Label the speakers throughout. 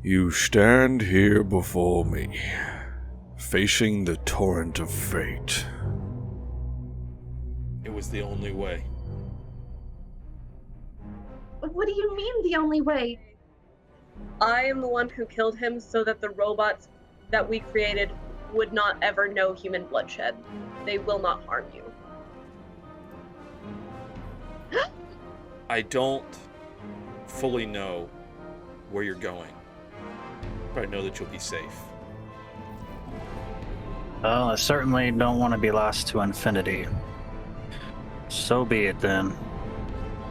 Speaker 1: You stand here before me, facing the torrent of fate.
Speaker 2: It was the only way.
Speaker 3: What do you mean the only way?
Speaker 4: I am the one who killed him so that the robots that we created would not ever know human bloodshed. They will not harm you.
Speaker 2: I don't fully know where you're going, but I know that you'll be safe.
Speaker 5: Well, I certainly don't want to be lost to infinity. So be it then.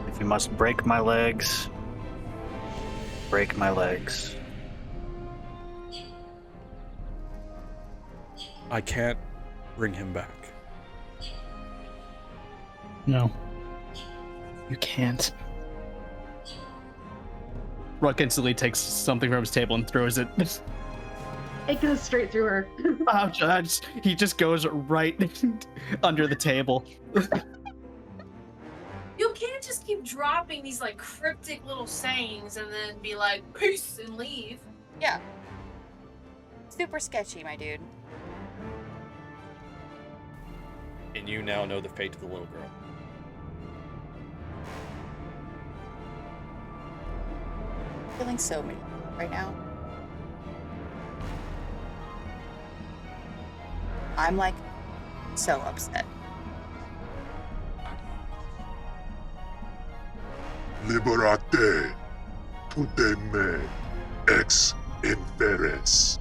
Speaker 5: If you must break my legs, break my legs.
Speaker 2: I can't bring him back.
Speaker 6: No. You can't. Ruck instantly takes something from his table and throws it.
Speaker 3: It goes straight through her.
Speaker 6: He just goes right under the table.
Speaker 7: You can't just keep dropping these like cryptic little sayings and then be like, peace, and leave.
Speaker 8: Yeah. Super sketchy, my dude.
Speaker 2: And you now know the fate of the little girl.
Speaker 8: Feeling so many right now. I'm like so upset.
Speaker 9: Liberate tuteme ex inferes.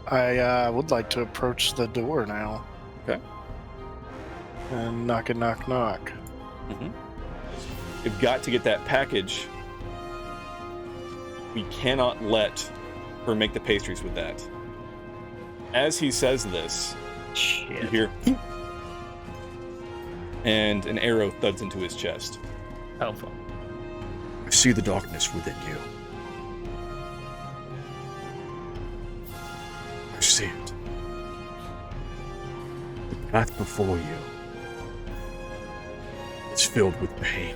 Speaker 10: I would like to approach the door now.
Speaker 2: Okay.
Speaker 10: And knock.
Speaker 2: Mm-hmm. You've got to get that package. We cannot let her make the pastries with that. As he says this,
Speaker 5: Shit.
Speaker 2: you hear and an arrow thuds into his chest.
Speaker 6: Oh, fuck.
Speaker 1: I see the darkness within you. I see it. The path before you is filled with pain.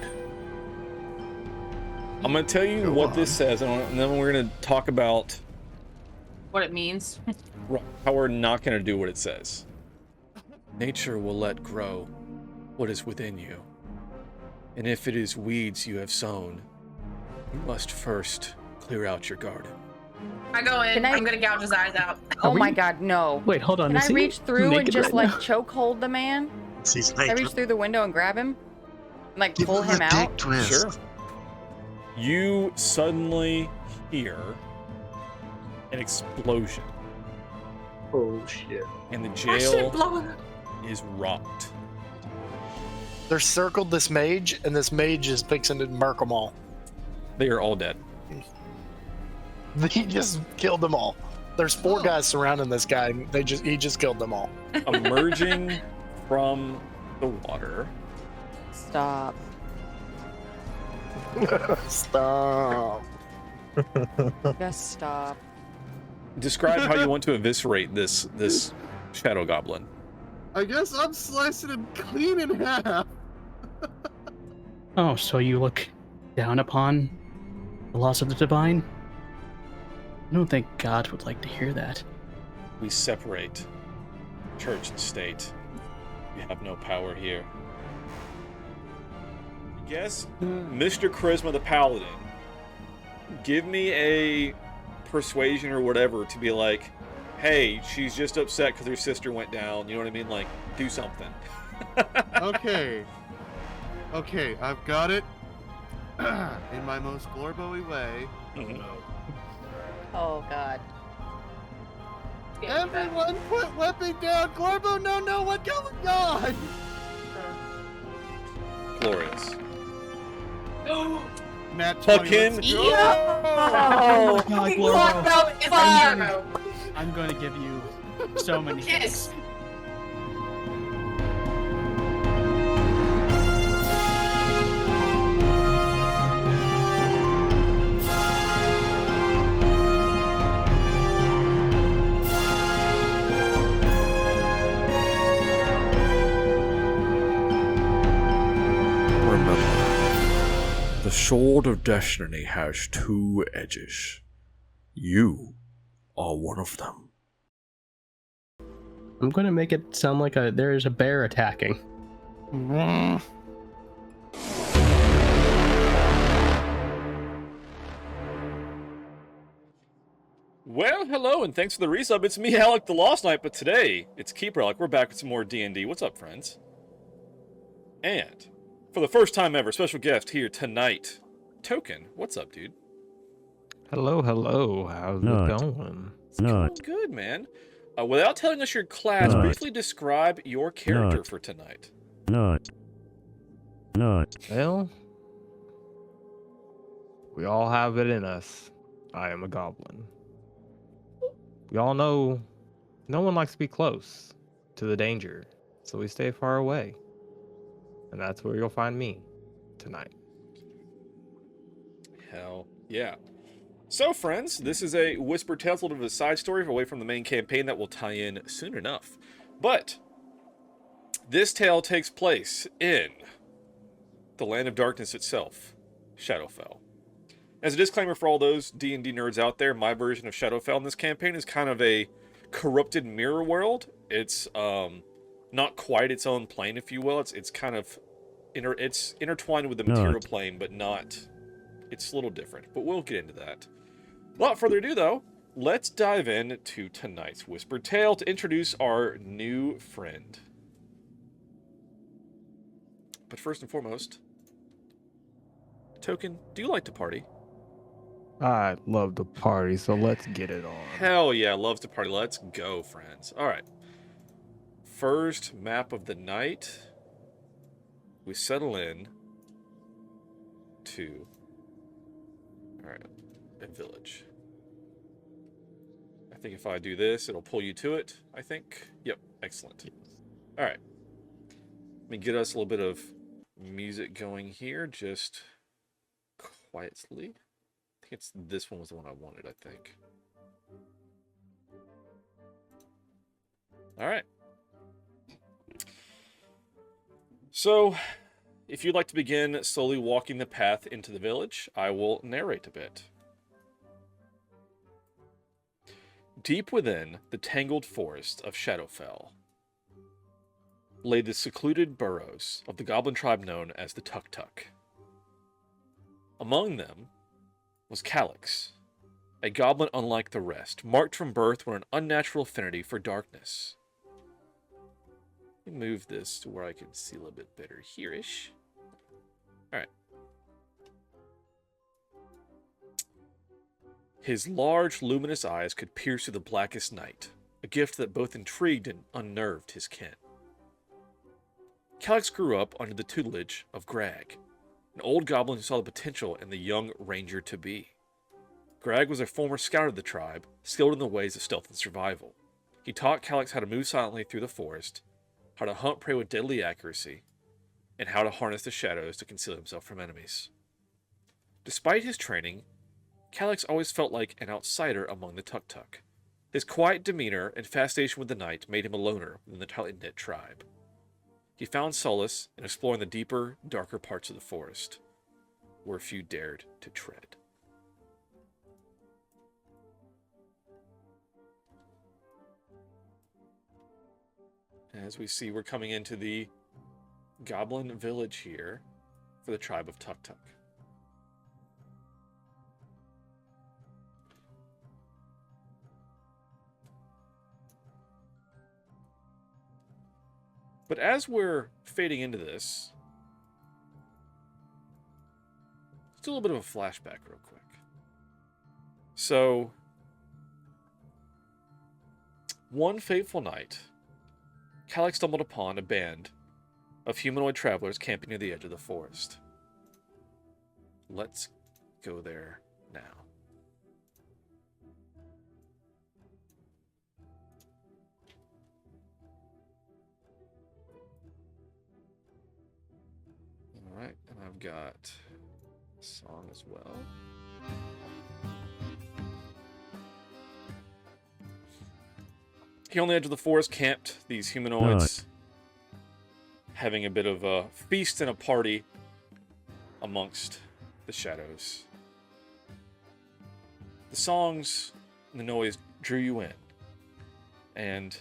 Speaker 2: I'm going to tell you what this says, and then we're going to talk about
Speaker 7: What it means.
Speaker 2: how we're not going to do what it says. Nature will let grow what is within you. And if it is weeds you have sown, you must first clear out your garden.
Speaker 7: I go in.
Speaker 8: Can I-
Speaker 7: I'm gonna gouge his eyes out.
Speaker 8: Oh my god, no.
Speaker 6: Wait, hold on.
Speaker 8: Can
Speaker 6: is
Speaker 8: I
Speaker 6: he
Speaker 8: reach through and
Speaker 6: naked
Speaker 8: just
Speaker 6: right
Speaker 8: like chokehold the man?
Speaker 11: He's
Speaker 8: Can I reach through the window and grab him? And like
Speaker 11: Give
Speaker 8: pull
Speaker 11: him
Speaker 8: him
Speaker 11: a
Speaker 8: out?
Speaker 11: dick twist.
Speaker 2: Sure. You suddenly hear an explosion,
Speaker 10: Oh shit.
Speaker 2: and the
Speaker 7: My shit
Speaker 2: jail
Speaker 7: blowing up.
Speaker 2: is rocked.
Speaker 10: They're circled this mage, and this mage is fixing to murk them all.
Speaker 2: They are all dead.
Speaker 10: He just killed them all. There's 4 guys surrounding this guy, and he just killed them all.
Speaker 2: Emerging from the water,
Speaker 8: Stop.
Speaker 10: Stop.
Speaker 8: Just stop.
Speaker 2: describe how you want to eviscerate this shadow goblin.
Speaker 12: I guess I'm slicing him clean in half.
Speaker 6: Oh, so you look down upon the loss of the divine? I don't think God would like to hear that.
Speaker 2: We separate church and state. We have no power here. Yes, Mr. Charisma the Paladin, give me a persuasion or whatever to be like, hey, she's just upset because her sister went down. You know what I mean? Like, do something.
Speaker 12: Okay, I've got it. In my most Glorbo-y way.
Speaker 8: Oh god.
Speaker 12: Everyone put weapon down! Glorbo, no, what's going on?
Speaker 2: Glorious.
Speaker 12: Matt 20,
Speaker 2: Fucking
Speaker 12: let's go.
Speaker 6: Oh my god, Gloro.
Speaker 7: Glorbo.
Speaker 6: I'm going to give you so many
Speaker 7: Kiss.
Speaker 6: hits.
Speaker 1: sword of destiny has two edges. You are one of them.
Speaker 6: I'm going to make it sound like there is a bear attacking.
Speaker 2: Well, hello, and thanks for the resub. It's me, Alek the Lost Knight, but today, it's Keeper Alek. We're back with some more D&D. What's up, friends? And, for the first time ever, special guest here tonight, Token. What's up, dude?
Speaker 11: Hello, hello. How's it going?
Speaker 2: It's going good, man. Without telling us your class, briefly describe your character for tonight.
Speaker 11: Well, we all have it in us. I am a goblin. We all know no one likes to be close to the danger, so we stay far away. And that's where you'll find me tonight.
Speaker 2: Hell yeah. So, friends, this is a Whispered Tales, a little bit of a side story away from the main campaign that will tie in soon enough. But this tale takes place in the Land of Darkness itself, Shadowfell. As a disclaimer for all those D&D nerds out there, my version of Shadowfell in this campaign is kind of a corrupted mirror world. It's not quite its own plane, if you will. It's kind of it's intertwined with the material plane, but not. It's a little different. But we'll get into that. Without further ado, though, let's dive into tonight's Whispered Tale to introduce our new friend. But first and foremost, Token, do you like to party?
Speaker 11: I love to party, so let's get it on.
Speaker 2: Hell yeah, loves to party. Let's go, friends. All right. First map of the night. We settle in to, all right, a village. I think if I do this, it'll pull you to it, I think. Yep, excellent. All right. Let me get us a little bit of music going here, just quietly. I think this one was the one I wanted, I think. All right. So, if you'd like to begin slowly walking the path into the village, I will narrate a bit. Deep within the tangled forest of Shadowfell lay the secluded burrows of the goblin tribe known as the Tuk-Tuk. Among them was Calyx, a goblin unlike the rest, marked from birth with an unnatural affinity for darkness. Let me move this to where I can see a little bit better here-ish. Alright. His large, luminous eyes could pierce through the blackest night, a gift that both intrigued and unnerved his kin. Calyx grew up under the tutelage of Grag, an old goblin who saw the potential in the young ranger-to-be. Grag was a former scout of the tribe, skilled in the ways of stealth and survival. He taught Calyx how to move silently through the forest, how to hunt prey with deadly accuracy, and how to harness the shadows to conceal himself from enemies. Despite his training, Calyx always felt like an outsider among the Tuk-Tuk. His quiet demeanor and fascination with the night made him a loner within the tightly knit tribe. He found solace in exploring the deeper, darker parts of the forest, where few dared to tread. As we see, we're coming into the Goblin Village here for the tribe of Tuk-Tuk. But as we're fading into this, let's do a little bit of a flashback real quick. So, one fateful night, Calyx stumbled upon a band of humanoid travelers camping near the edge of the forest. Let's go there now. Alright, and I've got a song as well. Here on the edge of the forest camped these humanoids, having a bit of a feast and a party amongst the shadows. The songs and the noise drew you in, and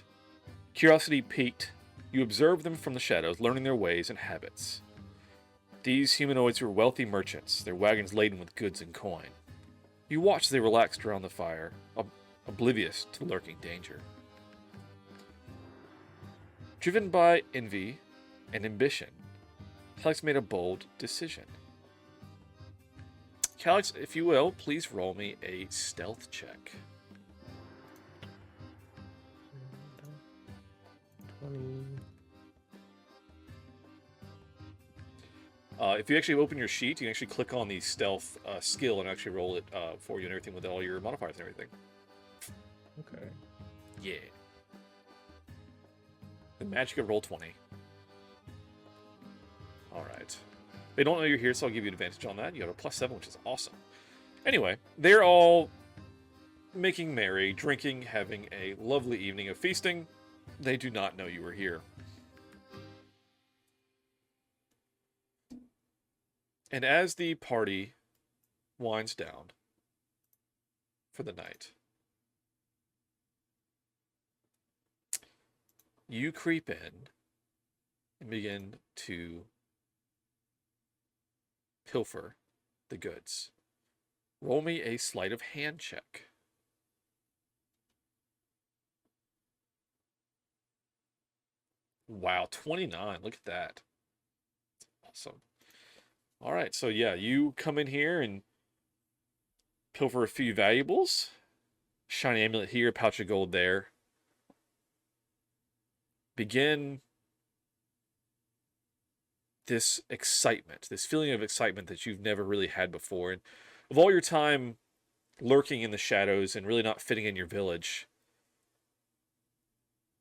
Speaker 2: curiosity piqued. You observed them from the shadows, learning their ways and habits. These humanoids were wealthy merchants, their wagons laden with goods and coin. You watched as they relaxed around the fire, oblivious to lurking danger. Driven by envy and ambition, Calix made a bold decision. Calix, if you will, please roll me a stealth check.
Speaker 11: 20.
Speaker 2: If you actually open your sheet, you can actually click on the stealth skill and actually roll it for you and everything with all your modifiers and everything.
Speaker 11: Okay.
Speaker 2: Yeah. The magic of roll 20. Alright. They don't know you're here, so I'll give you advantage on that. You have a +7, which is awesome. Anyway, they're all making merry, drinking, having a lovely evening of feasting. They do not know you were here. And as the party winds down for the night, you creep in and begin to pilfer the goods. Roll me a sleight of hand check. Wow, 29. Look at that. Awesome. All right, so yeah, you come in here and pilfer a few valuables. Shiny amulet here, pouch of gold there. Begin this excitement, this feeling of excitement that you've never really had before. And of all your time lurking in the shadows and really not fitting in your village,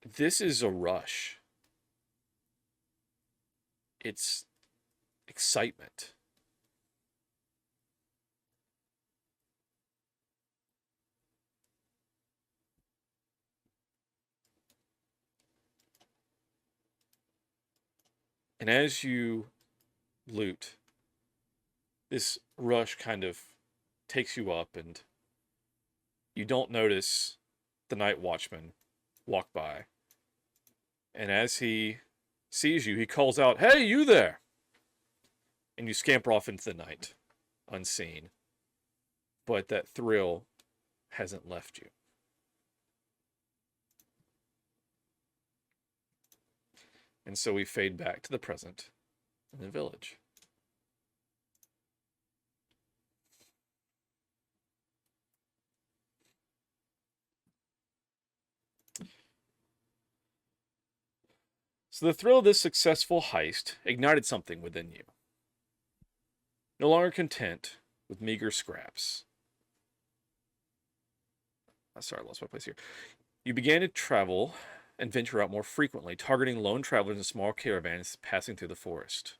Speaker 2: this is a rush. It's excitement. And as you loot, this rush kind of takes you up, and you don't notice the night watchman walk by. And as he sees you, he calls out, "Hey, you there!" And you scamper off into the night, unseen. But that thrill hasn't left you. And so we fade back to the present in the village. So the thrill of this successful heist ignited something within you. No longer content with meager scraps. Sorry, I lost my place here. You began to travel and venture out more frequently, targeting lone travelers in small caravans passing through the forest.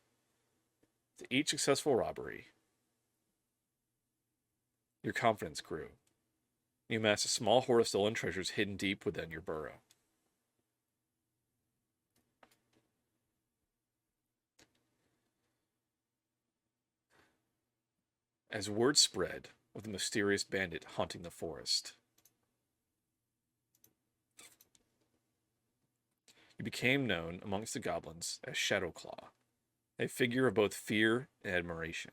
Speaker 2: To each successful robbery, your confidence grew. You amassed a small hoard of stolen treasures hidden deep within your burrow. As word spread of the mysterious bandit haunting the forest, you became known amongst the goblins as ShadowClaw, a figure of both fear and admiration.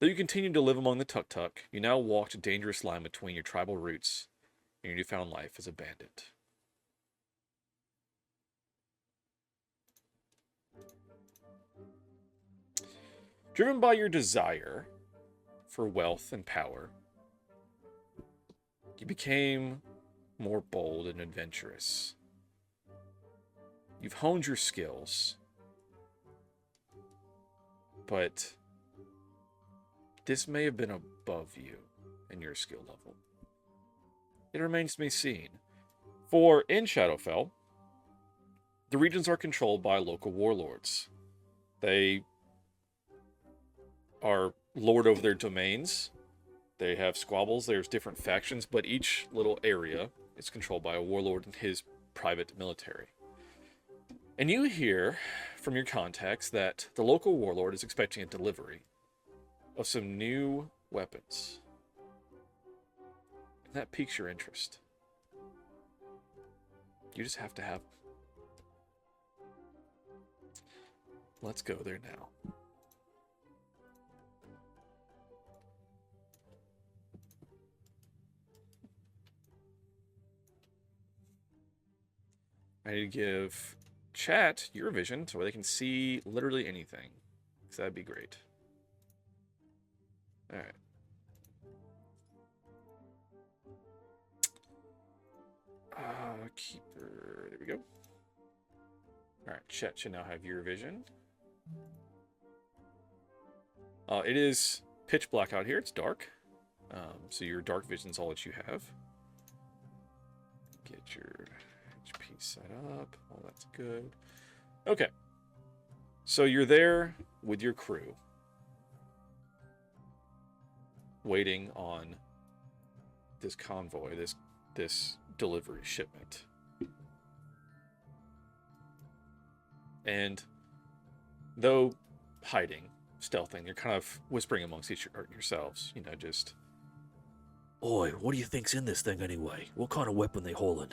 Speaker 2: Though you continued to live among the Tuk-Tuk, you now walked a dangerous line between your tribal roots and your newfound life as a bandit. Driven by your desire for wealth and power, you became more bold and adventurous. You've honed your skills, but this may have been above you in your skill level. It remains to be seen. For in Shadowfell, the regions are controlled by local warlords. They are lord over their domains. They have squabbles, there's different factions, but each little area is controlled by a warlord and his private military. And you hear from your contacts that the local warlord is expecting a delivery of some new weapons. And that piques your interest. You just have to have them. Let's go there now. I need to give chat your vision so they can see literally anything. Because that'd be great. Alright. Keeper. There we go. Alright, chat should now have your vision. It is pitch black out here. It's dark. So your dark vision's all that you have. Get your HP set up. Oh, that's good. Okay. So you're there with your crew. Waiting on this convoy, this delivery shipment. And though hiding, stealthing, you're kind of whispering amongst yourselves, you know, just...
Speaker 13: Oi, what do you think's in this thing anyway? What kind of weapon they hauling?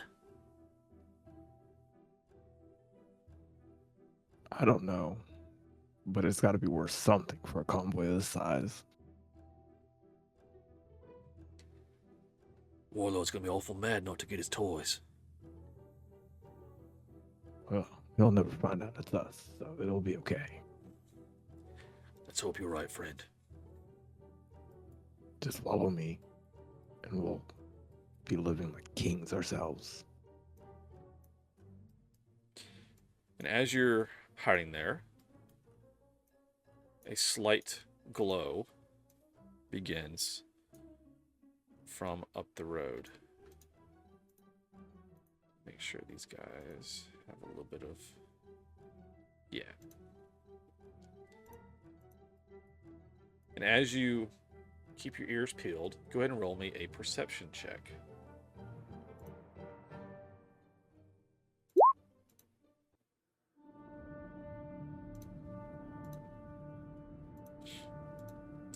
Speaker 11: I don't know, but it's got to be worth something for a convoy this size.
Speaker 13: Warlord's gonna be awful mad not to get his toys.
Speaker 11: Well, he'll never find out it's us, so it'll be okay.
Speaker 13: Let's hope you're right, friend.
Speaker 11: Just follow me, and we'll be living like kings ourselves.
Speaker 2: And as you're hiding there, a slight glow begins from up the road. Make sure these guys have a little bit of... Yeah. And as you keep your ears peeled, go ahead and roll me a perception check.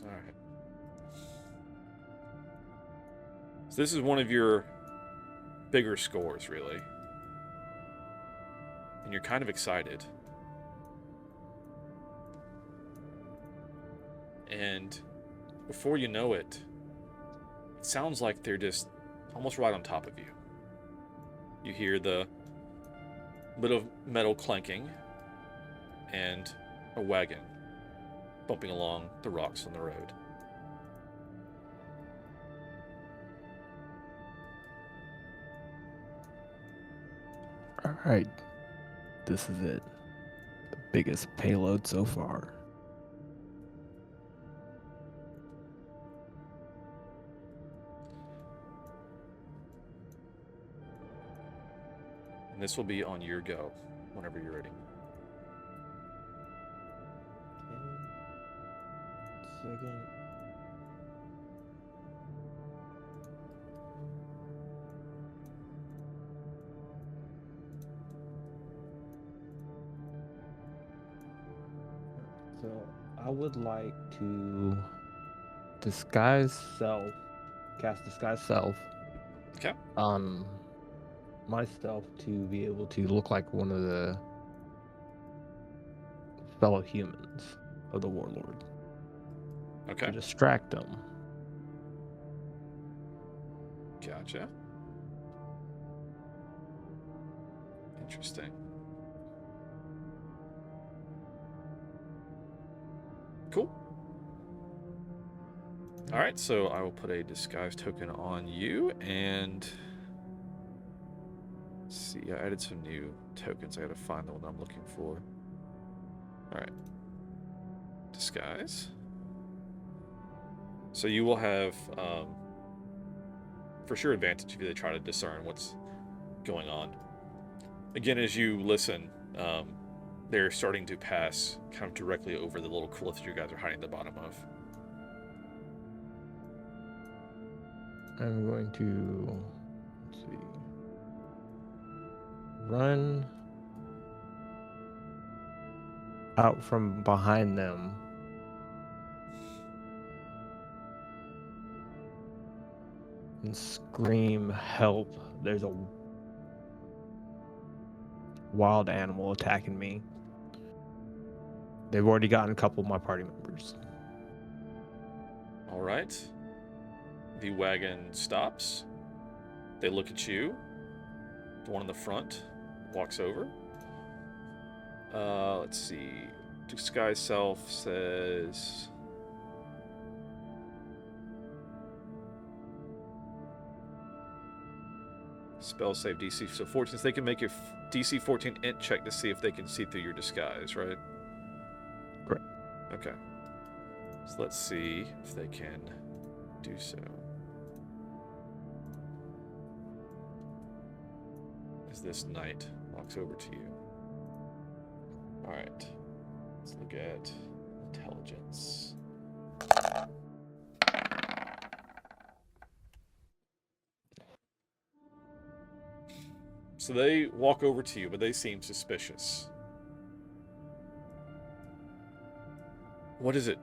Speaker 2: All right. So this is one of your bigger scores, really. And you're kind of excited. And before you know it, it sounds like they're just almost right on top of you. You hear the bit of metal clanking and a wagon bumping along the rocks on the road.
Speaker 11: All right, this is it. The biggest payload so far.
Speaker 2: And this will be on your go, whenever you're ready.
Speaker 11: Second. So I would like to disguise self, cast disguise self.
Speaker 2: Okay.
Speaker 11: On myself to be able to look like one of the fellow humans of the warlord.
Speaker 2: Okay.
Speaker 11: To distract them.
Speaker 2: Gotcha. Interesting. Cool. All right, so I will put a disguise token on you, and let's see, I added some new tokens. I gotta find the one I'm looking for. All right, disguise. So you will have, for sure, advantage if they try to discern what's going on. Again, as you listen, they're starting to pass kind of directly over the little cliff you guys are hiding at the bottom of.
Speaker 11: I'm going to, let's see, run out from behind them and scream help. There's a wild animal attacking me. They've already gotten a couple of my party members.
Speaker 2: All right. The wagon stops. They look at you. The one in the front walks over. Let's see. Disguise self says... Spell save DC so 14. So they can make a DC 14 int check to see if they can see through your disguise, right?
Speaker 11: Correct.
Speaker 2: Okay. So let's see if they can do so. As this knight walks over to you. Alright. Let's look at intelligence. So they walk over to you, but they seem suspicious. What is it?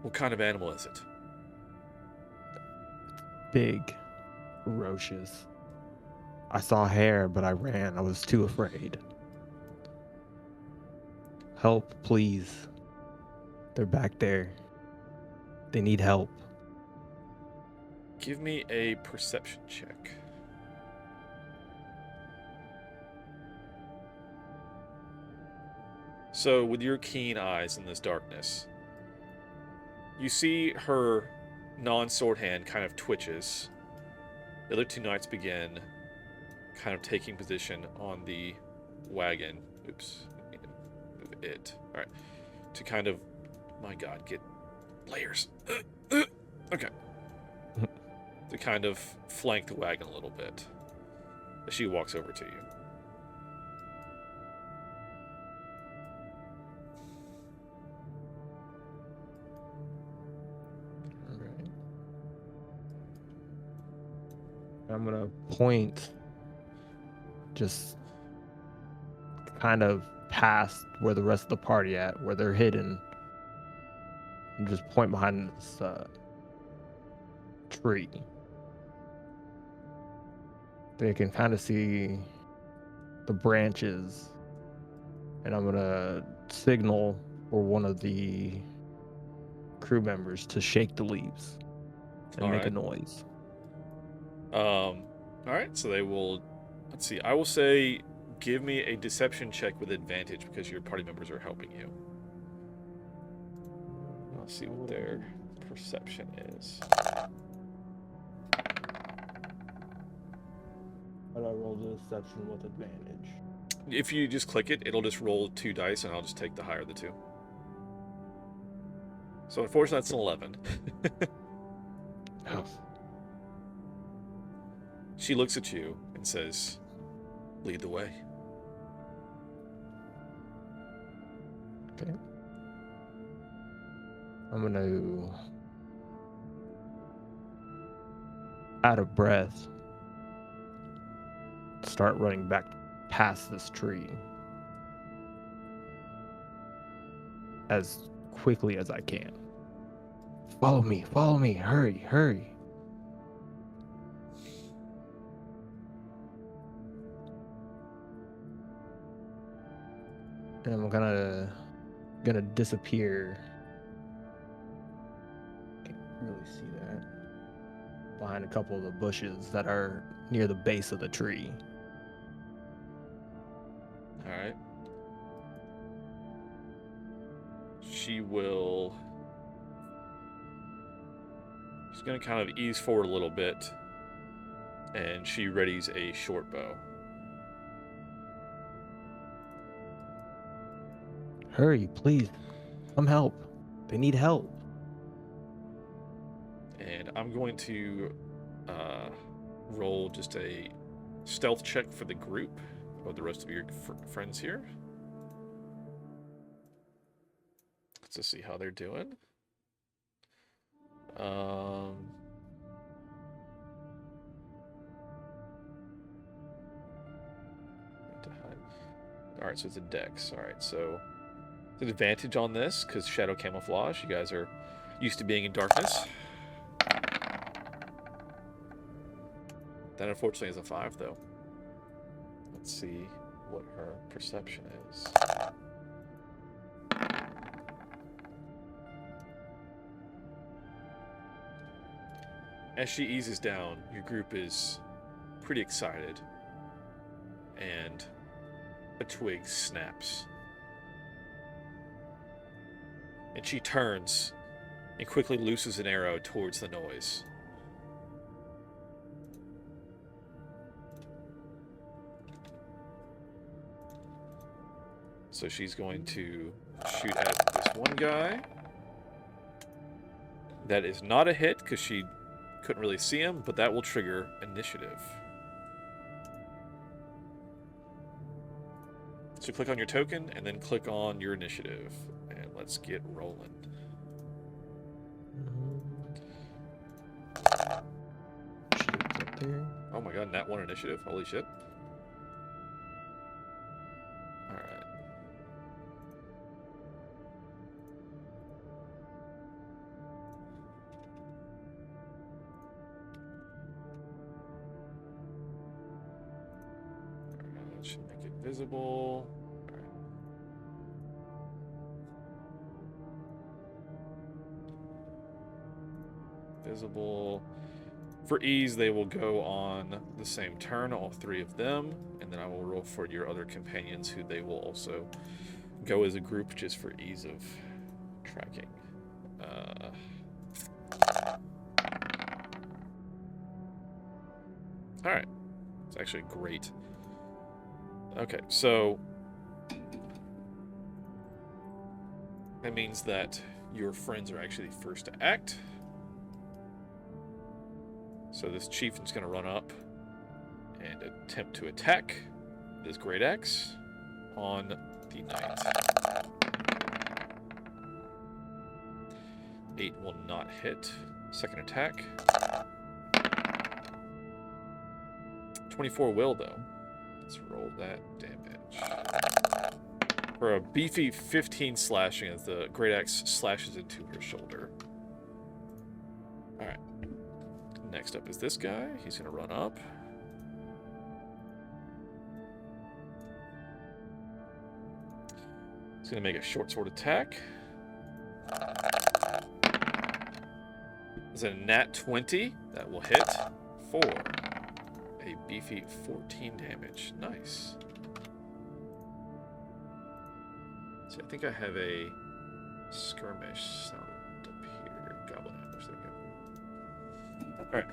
Speaker 2: What kind of animal is it?
Speaker 11: Big, ferocious. I saw hair, but I ran. I was too afraid. Help, please. They're back there. They need help.
Speaker 2: Give me a perception check. So, with your keen eyes in this darkness, you see her non-sword hand kind of twitches. The other two knights begin kind of taking position on the wagon. Oops. Move it. Alright. To kind of, my god, get layers. Okay. To kind of flank the wagon a little bit as she walks over to you.
Speaker 11: I'm gonna point just kind of past where the rest of the party at, where they're hidden, and just point behind this tree. They can kind of see the branches, and I'm gonna signal for one of the crew members to shake the leaves and make a noise.
Speaker 2: Alright, so they will... Let's see, I will say give me a deception check with advantage because your party members are helping you. I'll see what their perception is.
Speaker 11: How do I roll the deception with advantage?
Speaker 2: If you just click it, it'll just roll 2 dice and I'll just take the higher of the 2. So unfortunately that's an 11.
Speaker 11: Oh.
Speaker 2: She looks at you and says, "Lead the way."
Speaker 11: Okay. I'm gonna, out of breath, start running back past this tree as quickly as I can. Follow me, hurry. And I'm gonna disappear. Can't really see that. Behind a couple of the bushes that are near the base of the tree.
Speaker 2: Alright. She's gonna kind of ease forward a little bit. And she readies a short bow.
Speaker 11: Hurry, please. Come help. They need help.
Speaker 2: And I'm going to roll just a stealth check for the group or the rest of your friends here. Let's see how they're doing. Alright, so it's a dex. Alright, so there's an advantage on this because shadow camouflage. You guys are used to being in darkness. That unfortunately is a 5, though. Let's see what her perception is. As she eases down, your group is pretty excited, and a twig snaps. And she turns and quickly looses an arrow towards the noise. So she's going to shoot at this one guy. That is not a hit because she couldn't really see him, but that will trigger initiative. So click on your token and then click on your initiative. And let's get rolling. Oh my god, nat 1 initiative. Holy shit. Alright. That should make it visible. Alright. Visible. For ease, they will go on the same turn, all 3 of them, and then I will roll for your other companions who they will also go as a group just for ease of tracking. Alright. It's actually great. Okay, so that means that your friends are actually first to act. So this chieftain's going to run up and attempt to attack this great axe on the knight. 8 will not hit. Second attack. 24 will, though. Let's roll that damage. For a beefy 15 slashing as the great axe slashes into her shoulder. Alright. Next up is this guy. He's going to run up. He's going to make a short sword attack. It's a nat 20. That will hit for a beefy 14 damage. Nice. So I think I have a skirmish sound up here. Goblin ambush. There we go. Alright.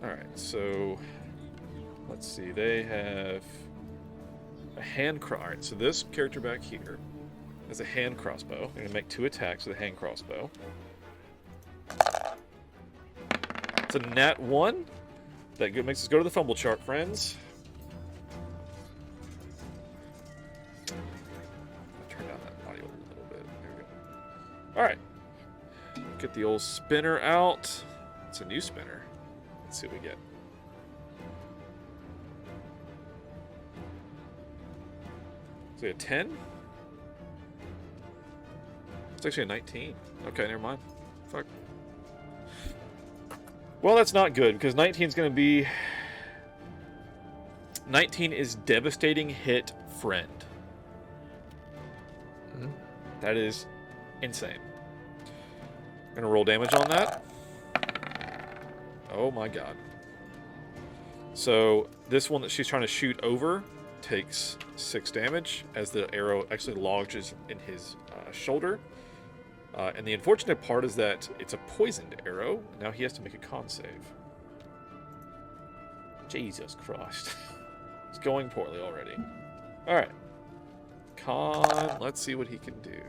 Speaker 2: Alright, so let's see. They have a hand crossbow. Alright, so this character back here has a hand crossbow. They're going to make 2 attacks with a hand crossbow. It's a nat 1. That makes us go to the fumble chart, friends. Turn down that audio a little bit. There we go. Alright. Get the old spinner out. It's a new spinner. Let's see what we get. So a 10? It's actually a 19. Okay, never mind. Fuck. Well, that's not good, because 19 is going to be... 19 is devastating hit friend. That is insane. I'm going to roll damage on that. Oh my god. So, this one that she's trying to shoot over takes 6 damage as the arrow actually lodges in his shoulder. And the unfortunate part is that it's a poisoned arrow. Now he has to make a con save. Jesus Christ. It's going poorly already. Alright. Con, let's see what he can do.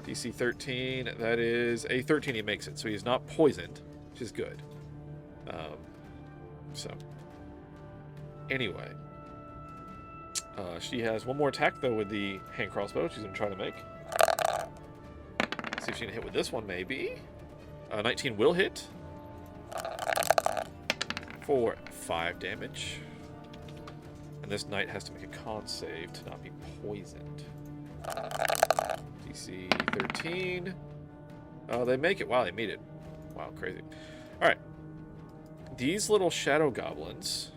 Speaker 2: DC 13, that is a 13, he makes it. So he's not poisoned, which is good. So, anyway. She has one more attack, though, with the hand crossbow she's going to try to make. See if she can hit with this one, maybe. 19 will hit. For 5 damage. And this knight has to make a con save to not be poisoned. DC 13. Oh, they make it. Wow, they made it. Wow, crazy. All right. These little shadow goblins,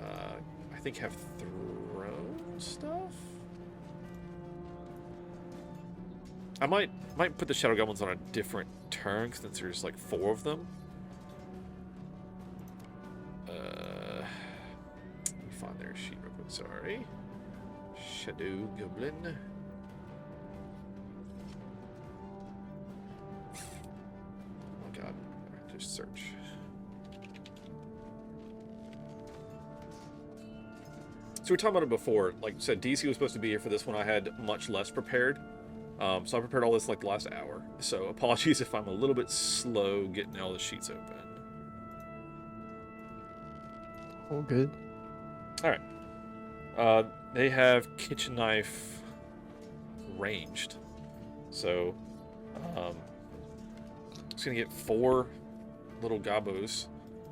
Speaker 2: I think, have thrown stuff. I might put the shadow goblins on a different turn since there's like 4 of them. Let me find their sheet real quick. Sorry. Shadow goblin. Oh my god. Alright, just search. So we were talking about it before. Like I said, DC was supposed to be here for this one. I had much less prepared. So I prepared all this like the last hour. So apologies if I'm a little bit slow getting all the sheets open.
Speaker 11: All good.
Speaker 2: Alright. They have kitchen knife ranged. So it's gonna get 4 little gobos.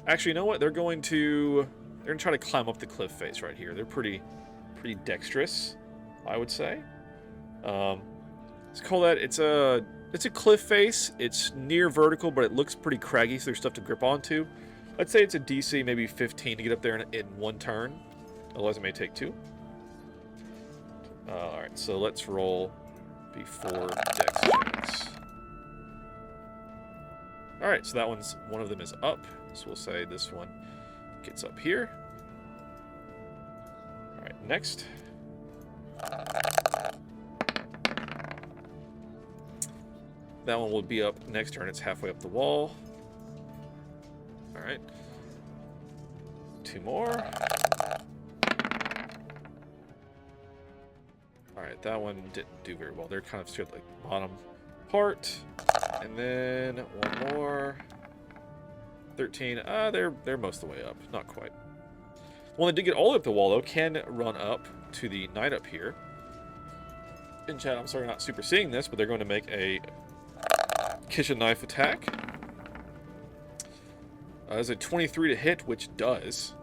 Speaker 2: Actually, you know what? They're gonna try to climb up the cliff face right here. They're pretty dexterous, I would say. Let's call that, it's a cliff face. It's near vertical, but it looks pretty craggy, so there's stuff to grip onto. I'd say it's a DC maybe 15 to get up there in 1 turn. Otherwise it may take 2. Alright, so let's roll before dex checks. Alright, so one of them is up. So we'll say this one gets up here. Alright, next. That one will be up next turn. It's halfway up the wall. Alright. 2 more. Alright, that one didn't do very well. They're kind of straight like bottom part. And then 1 more. 13. They're most of the way up. Not quite. The one that did get all the way up the wall, though, can run up to the knight up here. In chat, I'm sorry not super seeing this, but they're going to make a kitchen knife attack. There's a 23 to hit, which does.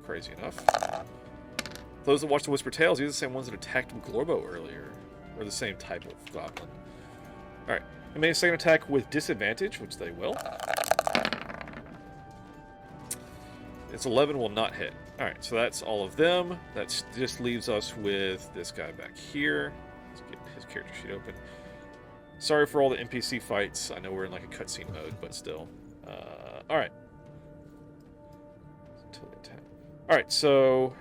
Speaker 2: Crazy enough. Those that watch the Whisper Tales, these are the same ones that attacked Glorbo earlier. Or the same type of goblin. Alright. They made a second attack with disadvantage, which they will. Its 11 will not hit. Alright, so that's all of them. That just leaves us with this guy back here. Let's get his character sheet open. Sorry for all the NPC fights. I know we're in like a cutscene mode, but still. Alright. Alright, so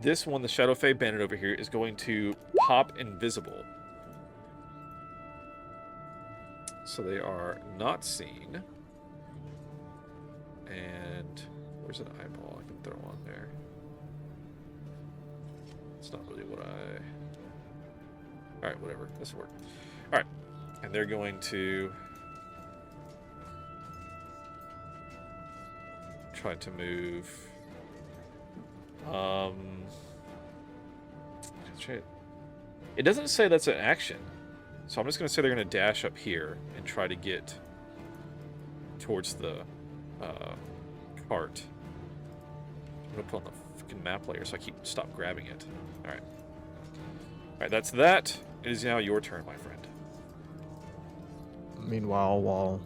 Speaker 2: this one, the Shadow Fae Bandit over here, is going to pop invisible. So they are not seen. And where's an eyeball I can throw on there? It's not really what I... Alright, whatever. This will work. Alright. And they're going to try to move... It doesn't say that's an action. So I'm just going to say they're going to dash up here and try to get towards the cart. I'm going to put on the freaking map layer so I stop grabbing it. Alright. Alright, that's that. It is now your turn, my friend.
Speaker 11: Meanwhile, while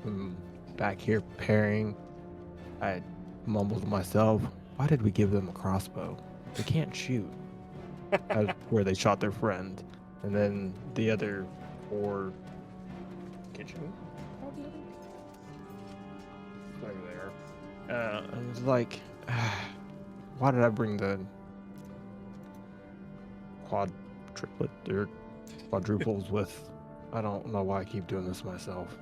Speaker 11: I'm back here preparing, I mumbled to myself, why did we give them a crossbow? They can't shoot. That's where they shot their friend. And then the other 4 kitchen over there. I was like, why did I bring the quadruplet or quadruples with? I don't know why I keep doing this myself.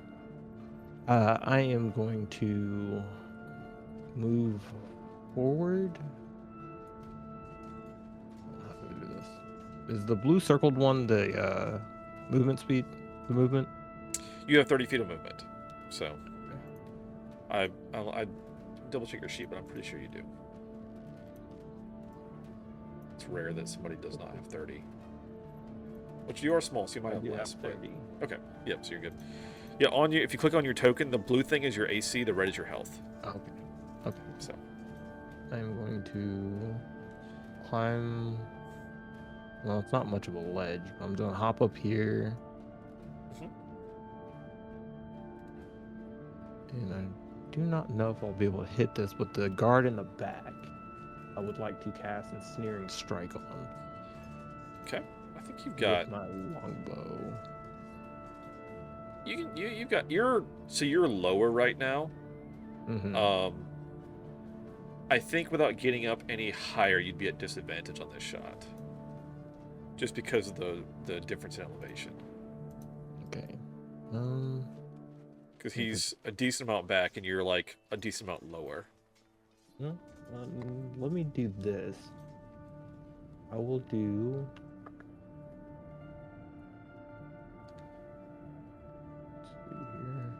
Speaker 11: I am going to move forward. How do we do this? Is the blue circled one the movement speed? The movement?
Speaker 2: You have 30 feet of movement, so I double check your sheet, but I'm pretty sure you do. It's rare that somebody does not have 30. Which you are small, so you might have less. 30. Okay. Yep. So you're good. Yeah. On you, if you click on your token, the blue thing is your AC, the red is your health.
Speaker 11: Okay. Okay.
Speaker 2: So
Speaker 11: I'm going to climb. Well, it's not much of a ledge. But I'm doing hop up here. And I do not know if I'll be able to hit this, but the guard in the back, I would like to cast a Sneering Strike on.
Speaker 2: Okay, I think you've got
Speaker 11: with my longbow.
Speaker 2: You've got you're lower right now. I think without getting up any higher, you'd be at disadvantage on this shot, just because of the difference in elevation.
Speaker 11: Okay.
Speaker 2: Because he's a decent amount back, and you're like a decent amount lower.
Speaker 11: Let me do this. I will do. Let's see here.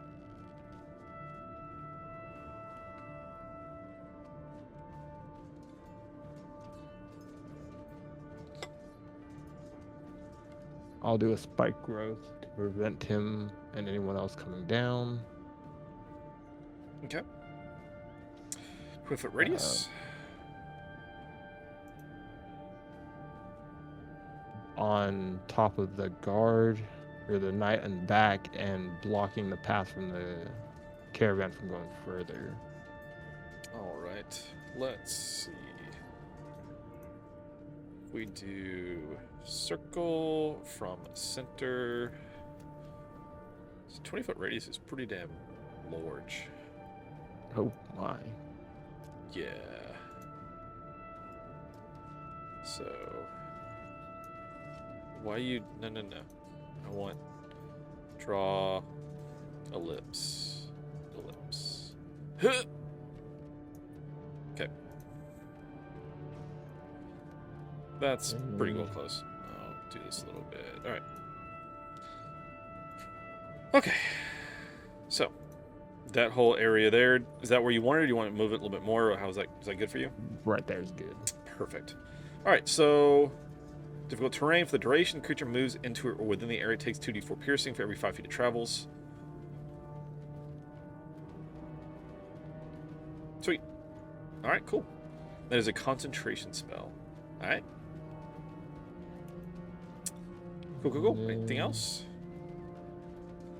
Speaker 11: I'll do a spike growth to prevent him and anyone else coming down.
Speaker 2: Okay. 20-foot radius.
Speaker 11: On top of the guard or the knight in back and blocking the path from the caravan from going further.
Speaker 2: All right. Let's see. We do circle from center. So 20-foot radius is pretty damn large.
Speaker 11: Oh my.
Speaker 2: Yeah. So why you no. I want draw ellipse. Huh! Okay. That's pretty well close. I'll do this a little bit. All right. Okay. So, that whole area there, is that where you wanted? Or do you want to move it a little bit more? Or how's that? Is that good for you?
Speaker 11: Right there is good.
Speaker 2: Perfect. All right. So, difficult terrain for the duration. Creature moves into or within the area takes 2d4 piercing for every 5 feet it travels. Sweet. All right. Cool. That is a concentration spell. All right. Cool. Anything else?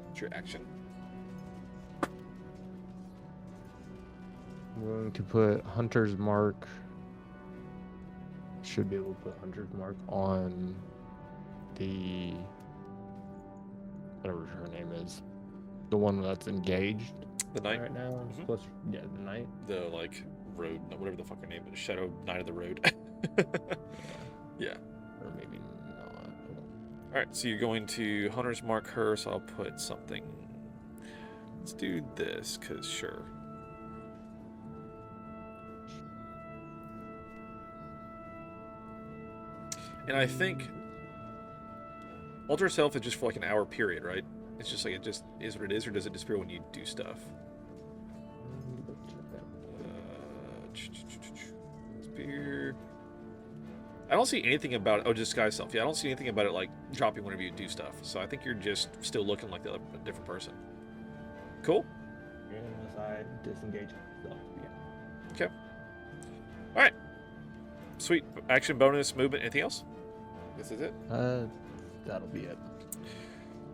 Speaker 2: What's your action?
Speaker 11: I'm going to put Hunter's Mark. Should be able to put Hunter's Mark on the whatever her name is, the one that's engaged.
Speaker 2: The knight
Speaker 11: right now. Plus, yeah, the knight.
Speaker 2: The like road, whatever the fuck her name is, Shadow Knight of the Road. Yeah.
Speaker 11: Or maybe not.
Speaker 2: All right, so you're going to Hunter's Mark her, so I'll put something. Let's do this, cause sure. And I think Alter Self is just for like an hour period, right? It's just like it just is what it is, or does it disappear when you do stuff? Spear. I don't see anything about it. Oh, disguise self. Yeah, I don't see anything about it like dropping whenever you do stuff. So I think you're just still looking like a different person. Cool.
Speaker 11: Unless I disengage myself. Yeah.
Speaker 2: Okay. All right. Sweet. Action, bonus, movement. Anything else? This is it.
Speaker 11: That'll be it.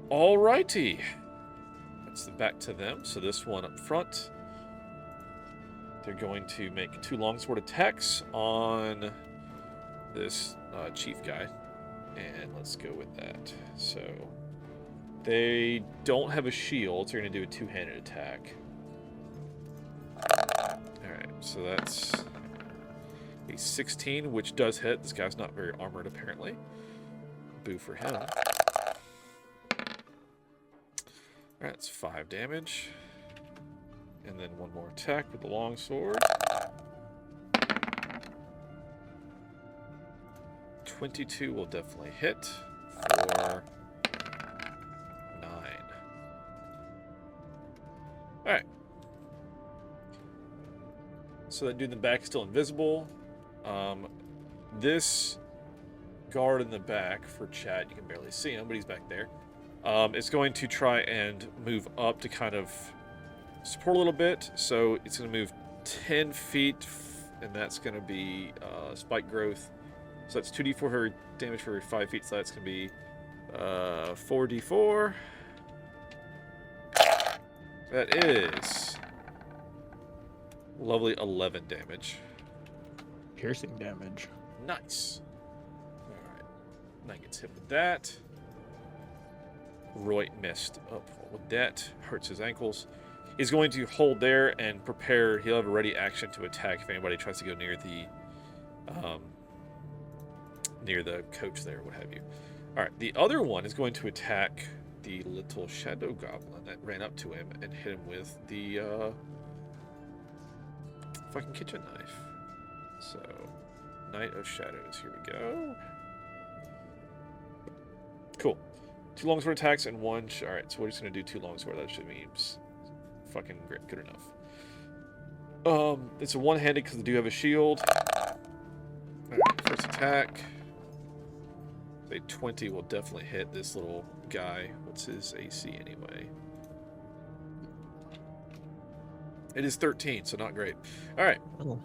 Speaker 2: All righty. That's back to them. So this one up front. They're going to make 2 longsword attacks on this chief guy, and let's go with that. So they don't have a shield, so they're going to do a 2-handed attack. Alright, so that's a 16, which does hit. This guy's not very armored, apparently. Boo for him. Alright, that's 5 damage. And then 1 more attack with the longsword. 22 will definitely hit for 9. Alright. So that dude in the back is still invisible. This guard in the back, for chat, you can barely see him, but he's back there. Is going to try and move up to kind of support a little bit. So it's going to move 10 feet, and that's going to be spike growth. So that's 2d4 for damage for every 5 feet, so that's going to be 4d4. That is lovely 11 damage.
Speaker 11: Piercing damage.
Speaker 2: Nice. Alright. Knight gets hit with that. Roy missed up with that. Hurts his ankles. He's going to hold there and prepare. He'll have a ready action to attack if anybody tries to go near the coach there, what have you. Alright, the other one is going to attack the little shadow goblin that ran up to him and hit him with the fucking kitchen knife. So, Knight of Shadows, here we go. Cool. 2 longsword attacks and 1... Alright, so we're just going to do 2 longsword. That should be fucking great, good enough. It's a one-handed because they do have a shield. Alright, first attack. A 20 will definitely hit this little guy. What's his AC anyway? It is 13, so not great. Alright.
Speaker 11: Oh.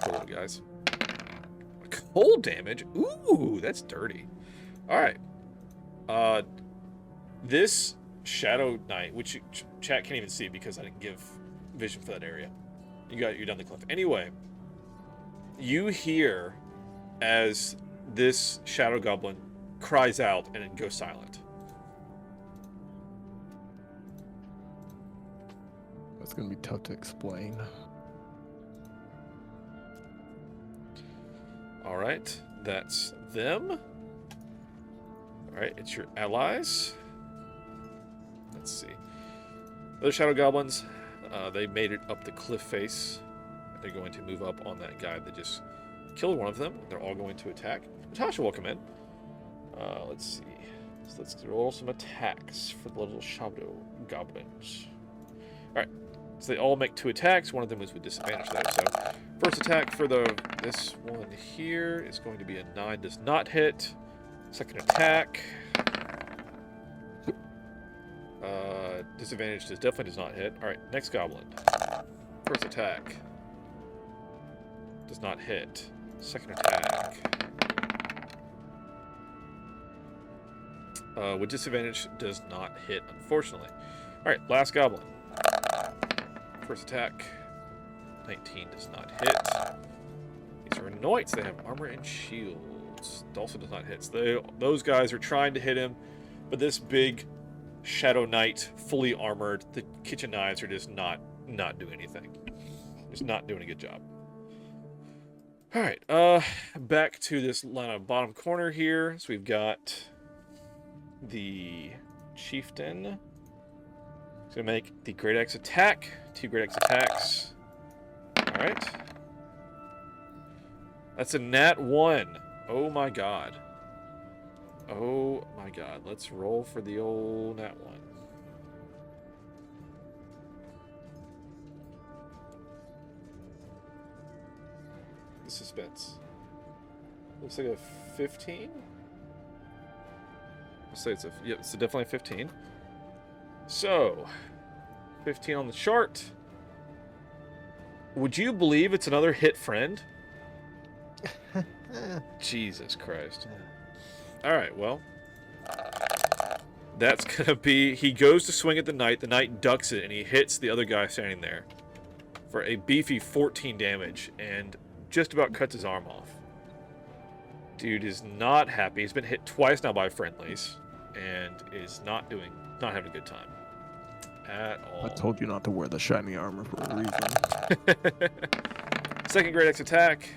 Speaker 2: Poor little guys. Cold damage? Ooh, that's dirty. Alright. This Shadow Knight, which chat can't even see because I didn't give vision for that area. You're down the cliff. Anyway, you hear as this shadow goblin cries out and then goes silent.
Speaker 11: That's gonna be tough to explain.
Speaker 2: Alright, that's them. Alright, it's your allies. Let's see. Other shadow goblins, they made it up the cliff face. They're going to move up on that guy that just killed one of them. They're all going to attack. Natasha will come in. Let's see. So let's roll some attacks for the little shadow goblins. Alright. So they all make 2 attacks. One of them is with disadvantage though. So first attack for this one here is going to be a 9, does not hit. Second attack. Disadvantage definitely does not hit. Alright, next goblin. First attack. Does not hit. Second attack. With disadvantage, does not hit, unfortunately. Alright, last goblin. First attack. 19 does not hit. These are knights. They have armor and shields. Also does not hit. So those guys are trying to hit him, but this big Shadow Knight, fully armored, the kitchen knives are just not doing anything. Just not doing a good job. Alright, back to this bottom corner here. So we've got the chieftain. He's gonna make the Great Axe attack. 2 Great Axe attacks. Alright. That's a nat 1. Oh my god. Oh my god. Let's roll for the old nat 1. The suspense. Looks like a 15? I'll say it's it's definitely a 15. So, 15 on the chart. Would you believe it's another hit friend? Jesus Christ. Alright, well. That's gonna be... He goes to swing at the knight ducks it, and he hits the other guy standing there for a beefy 14 damage, and just about cuts his arm off. Dude is not happy. He's been hit twice now by friendlies, and is not having a good time at all.
Speaker 11: I told you not to wear the shiny armor for a reason.
Speaker 2: Second Great Axe attack.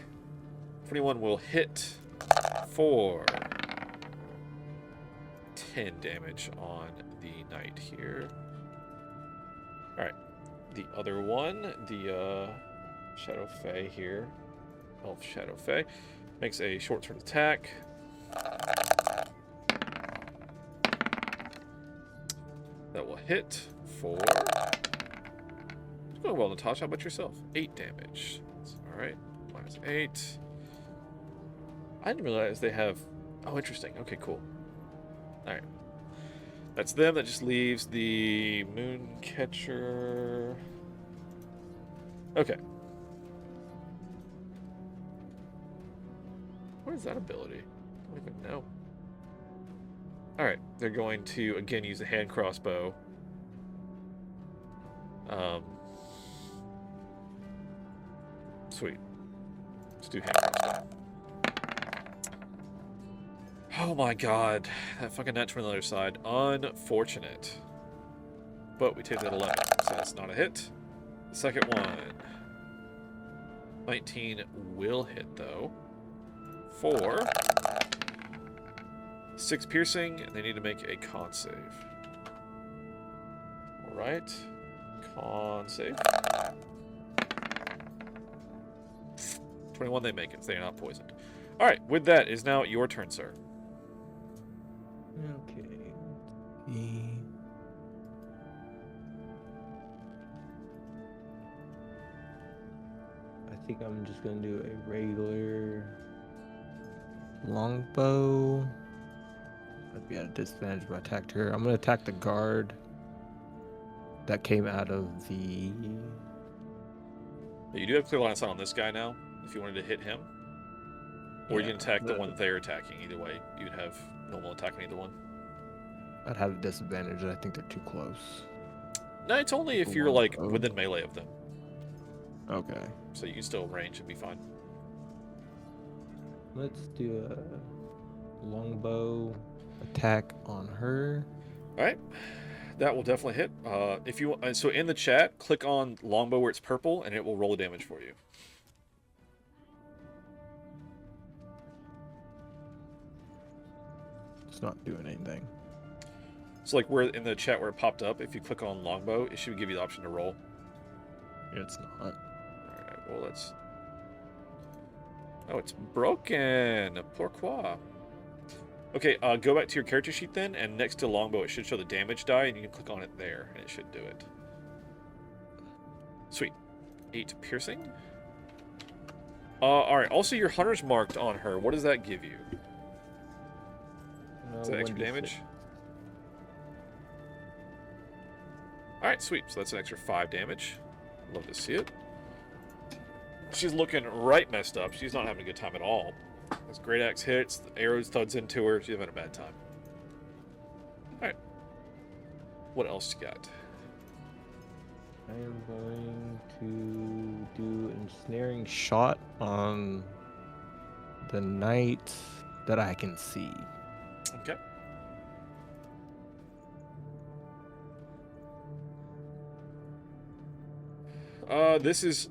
Speaker 2: 21 will hit for 10 damage on the knight here. Alright. The other one, the Shadow Fae here. Elf Shadow Fae. Makes a short sword attack. That will hit for... It's going well, Natasha. How about yourself? 8 damage. Alright. Minus 8. I didn't realize they have... Oh, interesting. Okay, cool. Alright. That's them. That just leaves the Mooncatcher. Okay. What is that ability? I don't even know. Alright, they're going to, again, use the hand crossbow. Sweet. Let's do hand crossbow. Oh my god. That fucking nat 20 on the other side. Unfortunate. But we take that 11, so that's not a hit. The second one. 19 will hit, though. 4. 6 piercing, and they need to make a con save. Alright. Con save. 21, they make it, so they are not poisoned. Alright, with that, it is now your turn, sir.
Speaker 11: Okay. I think I'm just gonna do a regular longbow. I'd be at a disadvantage if I attacked her. I'm gonna attack the guard that came out of the.
Speaker 2: But you do have clear line of sight on this guy now, if you wanted to hit him. Or you can attack the one that they're attacking. Either way, you'd have normal attack on either one.
Speaker 11: I'd have a disadvantage. I think they're too close.
Speaker 2: No, it's only if you're like within melee of them.
Speaker 11: Okay.
Speaker 2: So you can still range and be fine.
Speaker 11: Let's do a longbow attack on her.
Speaker 2: All right, that will definitely hit. If you so in the chat, click on longbow where it's purple, and it will roll the damage for you.
Speaker 11: It's not doing anything.
Speaker 2: So like where in the chat where it popped up, if you click on longbow, it should give you the option to roll.
Speaker 11: It's not.
Speaker 2: All right, well let's. Oh, it's broken. Pourquoi? Okay, go back to your character sheet then, and next to longbow, it should show the damage die, and you can click on it there, and it should do it. Sweet. 8 piercing. All right. Also, your hunter's marked on her. What does that give you? Is that extra damage? All right, sweet. So that's an extra 5 damage. Love to see it. She's looking right messed up. She's not having a good time at all. This great axe hits, the arrows thuds into her. She's having a bad time. All right. What else you got?
Speaker 11: I am going to do ensnaring shot on the knight that I can see.
Speaker 2: Okay. This is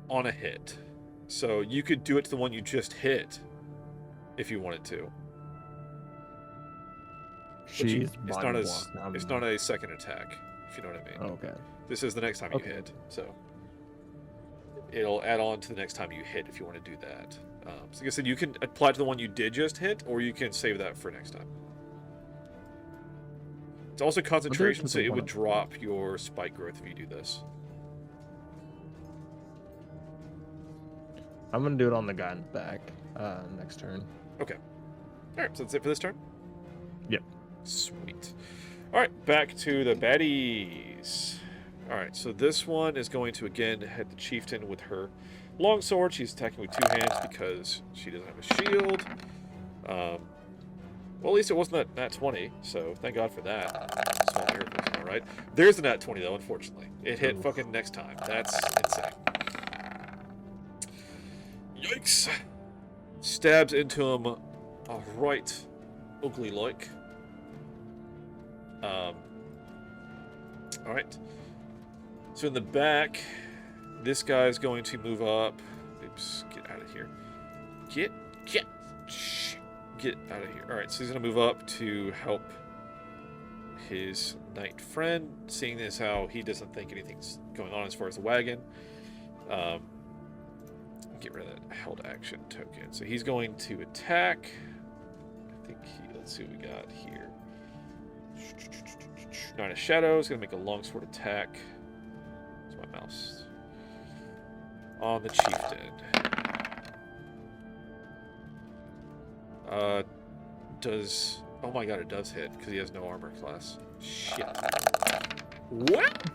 Speaker 2: on a hit. So you could do it to the one you just hit if you wanted to. It's not a second attack, if you know what I mean.
Speaker 11: Okay.
Speaker 2: This is the next time you hit, so it'll add on to the next time you hit if you want to do that. So like I said, you can apply to the one you did just hit, or you can save that for next time. It's also concentration, so it would drop your spike growth if you do this.
Speaker 11: I'm gonna do it on the guy in the back next turn.
Speaker 2: Okay. All right, so that's it for this turn?
Speaker 11: Yep.
Speaker 2: Sweet. All right, back to the baddies. All right, so this one is going to, again, hit the chieftain with her longsword. She's attacking with 2 hands because she doesn't have a shield. Well, at least it wasn't that 20, so thank God for that. Small miracle, all right? There's the nat 20, though, unfortunately. It hit fucking next time. That's insane. Yikes! Stabs into him right ugly like. Alright. So in the back, this guy's going to move up. Oops, get out of here. Get out of here. Alright, so he's going to move up to help his knight friend, seeing as how he doesn't think anything's going on as far as the wagon. Get rid of that held action token. So he's going to attack. I think let's see what we got here. Knight of Shadows, gonna make a longsword attack. Where's my mouse? On the chieftain. Oh my god, it does hit because he has no armor class. Shit. What?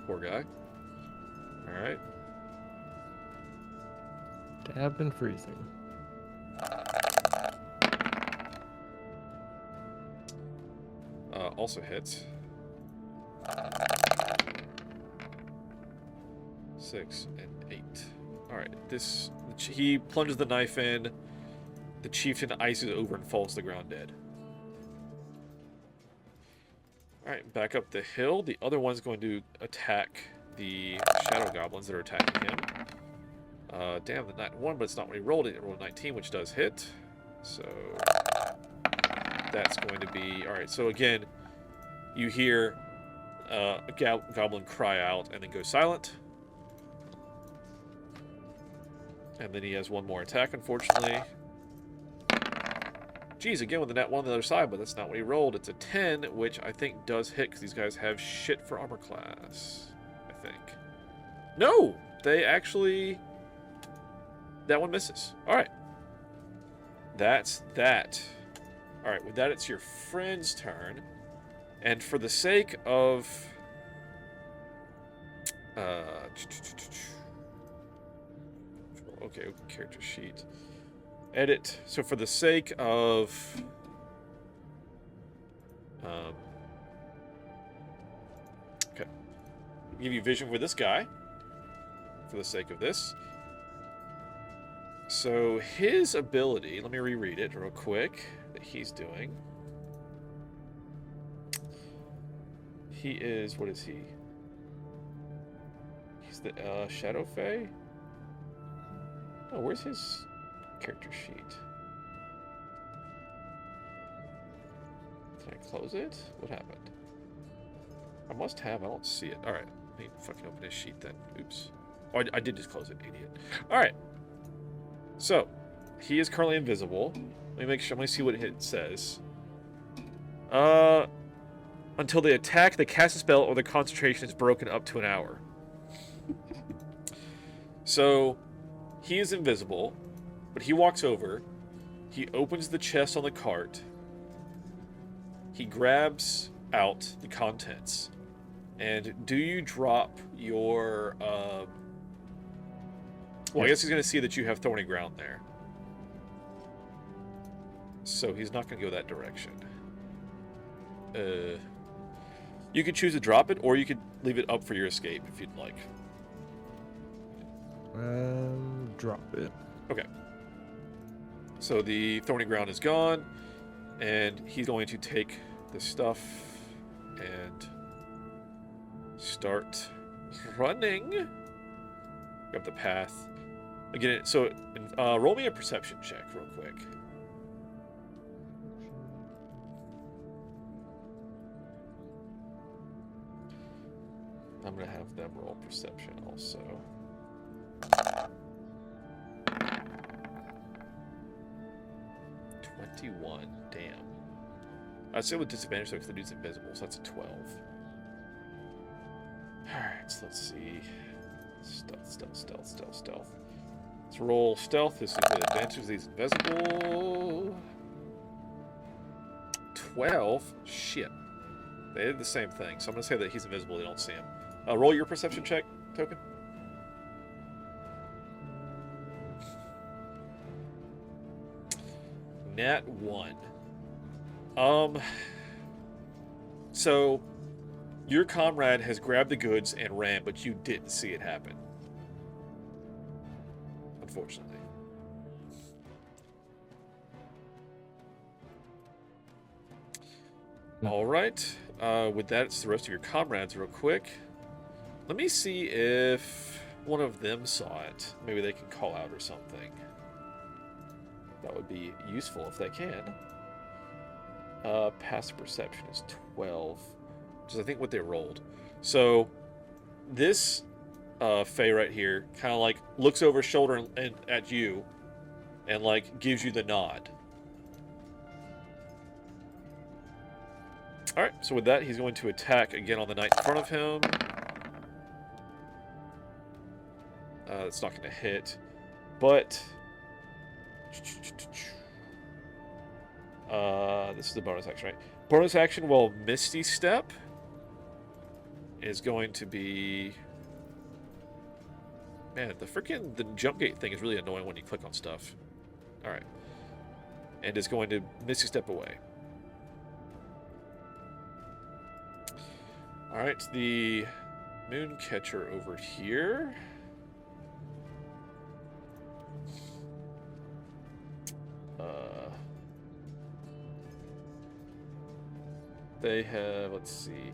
Speaker 2: Poor guy. Alright.
Speaker 11: Dabbed and freezing.
Speaker 2: also hits. 6 and 8. Alright, he plunges the knife in. The chieftain ices over and falls to the ground dead. Alright, back up the hill. The other one's going to attack the shadow goblins that are attacking him. Damn, the 1, but it's not what he rolled. It rolled a 19, which does hit. So that's going to be... Alright, so again, you hear a goblin cry out and then go silent. And then he has one more attack, unfortunately. Geez, again with the net 1 on the other side, but that's not what he rolled. It's a 10, which I think does hit because these guys have shit for armor class. I think. No! They actually... That one misses. Alright. That's that. Alright, with that, it's your friend's turn. And for the sake of... Okay, open character sheet. Edit. So for the sake of... okay. I'll give you vision for this guy. For the sake of this. So his ability, let me reread it real quick, that he's doing. He is, what is he? He's the Shadow Fae? Oh, where's his character sheet? Can I close it? What happened? I must have, I don't see it. Alright, let me fucking open his sheet then. Oops. Oh, I did just close it, idiot. Alright. So, he is currently invisible. Let me make sure, let me see what it says. Until they attack, they cast a spell or the concentration is broken up to an hour. So, he is invisible, but he walks over. He opens the chest on the cart. He grabs out the contents. And do you drop your... Well, I guess he's going to see that you have thorny ground there. So he's not going to go that direction. You could choose to drop it, or you could leave it up for your escape if you'd like.
Speaker 11: Drop it.
Speaker 2: Okay. So the thorny ground is gone, and he's going to take the stuff and start running up the path. Again, so roll me a perception check real quick. I'm going to have them roll perception also. Damn. I'd say with disadvantage though, because the dude's invisible, so that's a 12. Alright, so let's see. Stealth. Let's roll stealth. This is the advantage because he's invisible. 12? Shit. They did the same thing, so I'm going to say that he's invisible, they don't see him. Roll your perception check, Token. Nat 1. So, your comrade has grabbed the goods and ran, but you didn't see it happen. Unfortunately. Alright. With that, it's the rest of your comrades real quick. Let me see if one of them saw it. Maybe they can call out or something. That would be useful if they can. Passive perception is 12, which is I think what they rolled. So this Fae right here kind of like looks over his shoulder and at you and like gives you the nod. Alright, so with that, he's going to attack again on the knight in front of him. It's not going to hit, but this is the bonus action, right? Bonus action while Misty Step is going to be... Man, the jump gate thing is really annoying when you click on stuff. Alright. And is going to Misty Step away. Alright, the Mooncatcher over here. They have, let's see.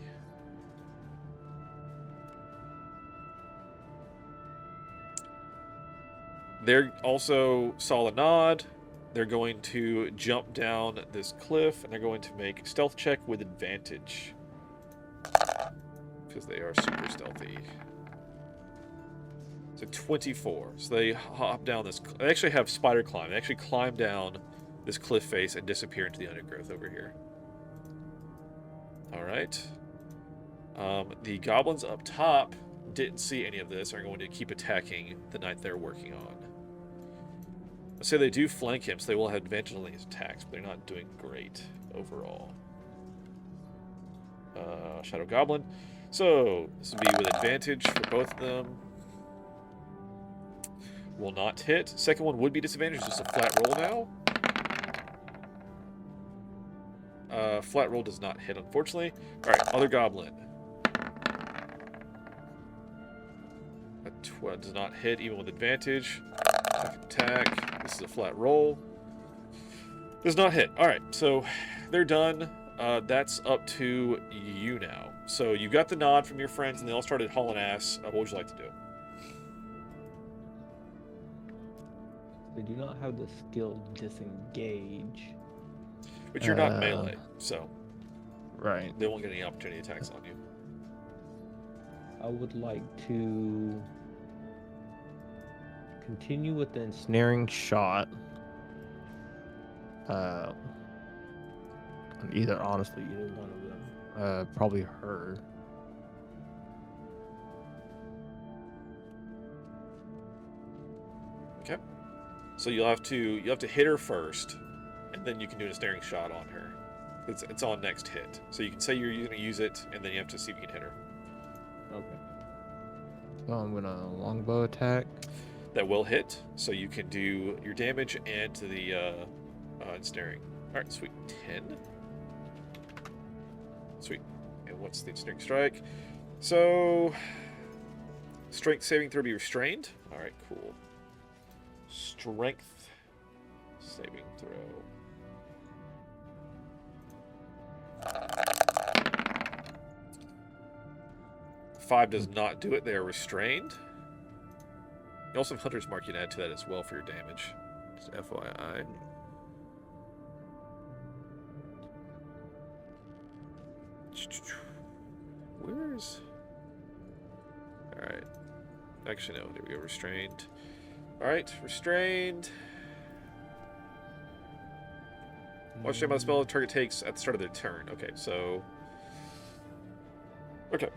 Speaker 2: They're also saw a nod. They're going to jump down this cliff, and they're going to make a stealth check with advantage. Because they are super stealthy. So 24. So they hop down this... They actually have spider climb. They actually climb down this cliff face and disappear into the undergrowth over here. Alright. The goblins up top didn't see any of this, are going to keep attacking the knight they're working on. Let's say they do flank him, so they will have advantage on these attacks, but they're not doing great overall. Shadow Goblin. So, this will be with advantage for both of them. Will not hit. Second one would be disadvantage, just a flat roll now. Flat roll does not hit, unfortunately. Alright, other goblin. That does not hit, even with advantage. Second attack. This is a flat roll. Does not hit. Alright, so they're done. That's up to you now. So you got the nod from your friends, and they all started hauling ass. What would you like to do?
Speaker 11: They do not have the skill disengage.
Speaker 2: But you're not melee, so...
Speaker 11: Right.
Speaker 2: They won't get any opportunity attacks on you.
Speaker 11: I would like to continue with the ensnaring shot. Either, honestly, either one of them. Probably her.
Speaker 2: Okay. So you'll have to hit her first, and then you can do a ensnaring shot on her. It's on next hit. So you can say you're going to use it, and then you have to see if you can hit her.
Speaker 11: Okay. So I'm gonna longbow attack.
Speaker 2: That will hit, so you can do your damage and to the ensnaring. Alright, sweet. 10. Sweet. And what's the ensnaring strike? So, strength saving throw be restrained. Alright, cool. Strength saving throw. Five does not do it. They are restrained. You also have Hunter's Mark you can add to that as well for your damage. Just FYI. Where's... Alright. Actually, no. There we go. Restrained. Alright. Restrained. Watch the spell the target takes at the start of their turn. Okay, so... Okay.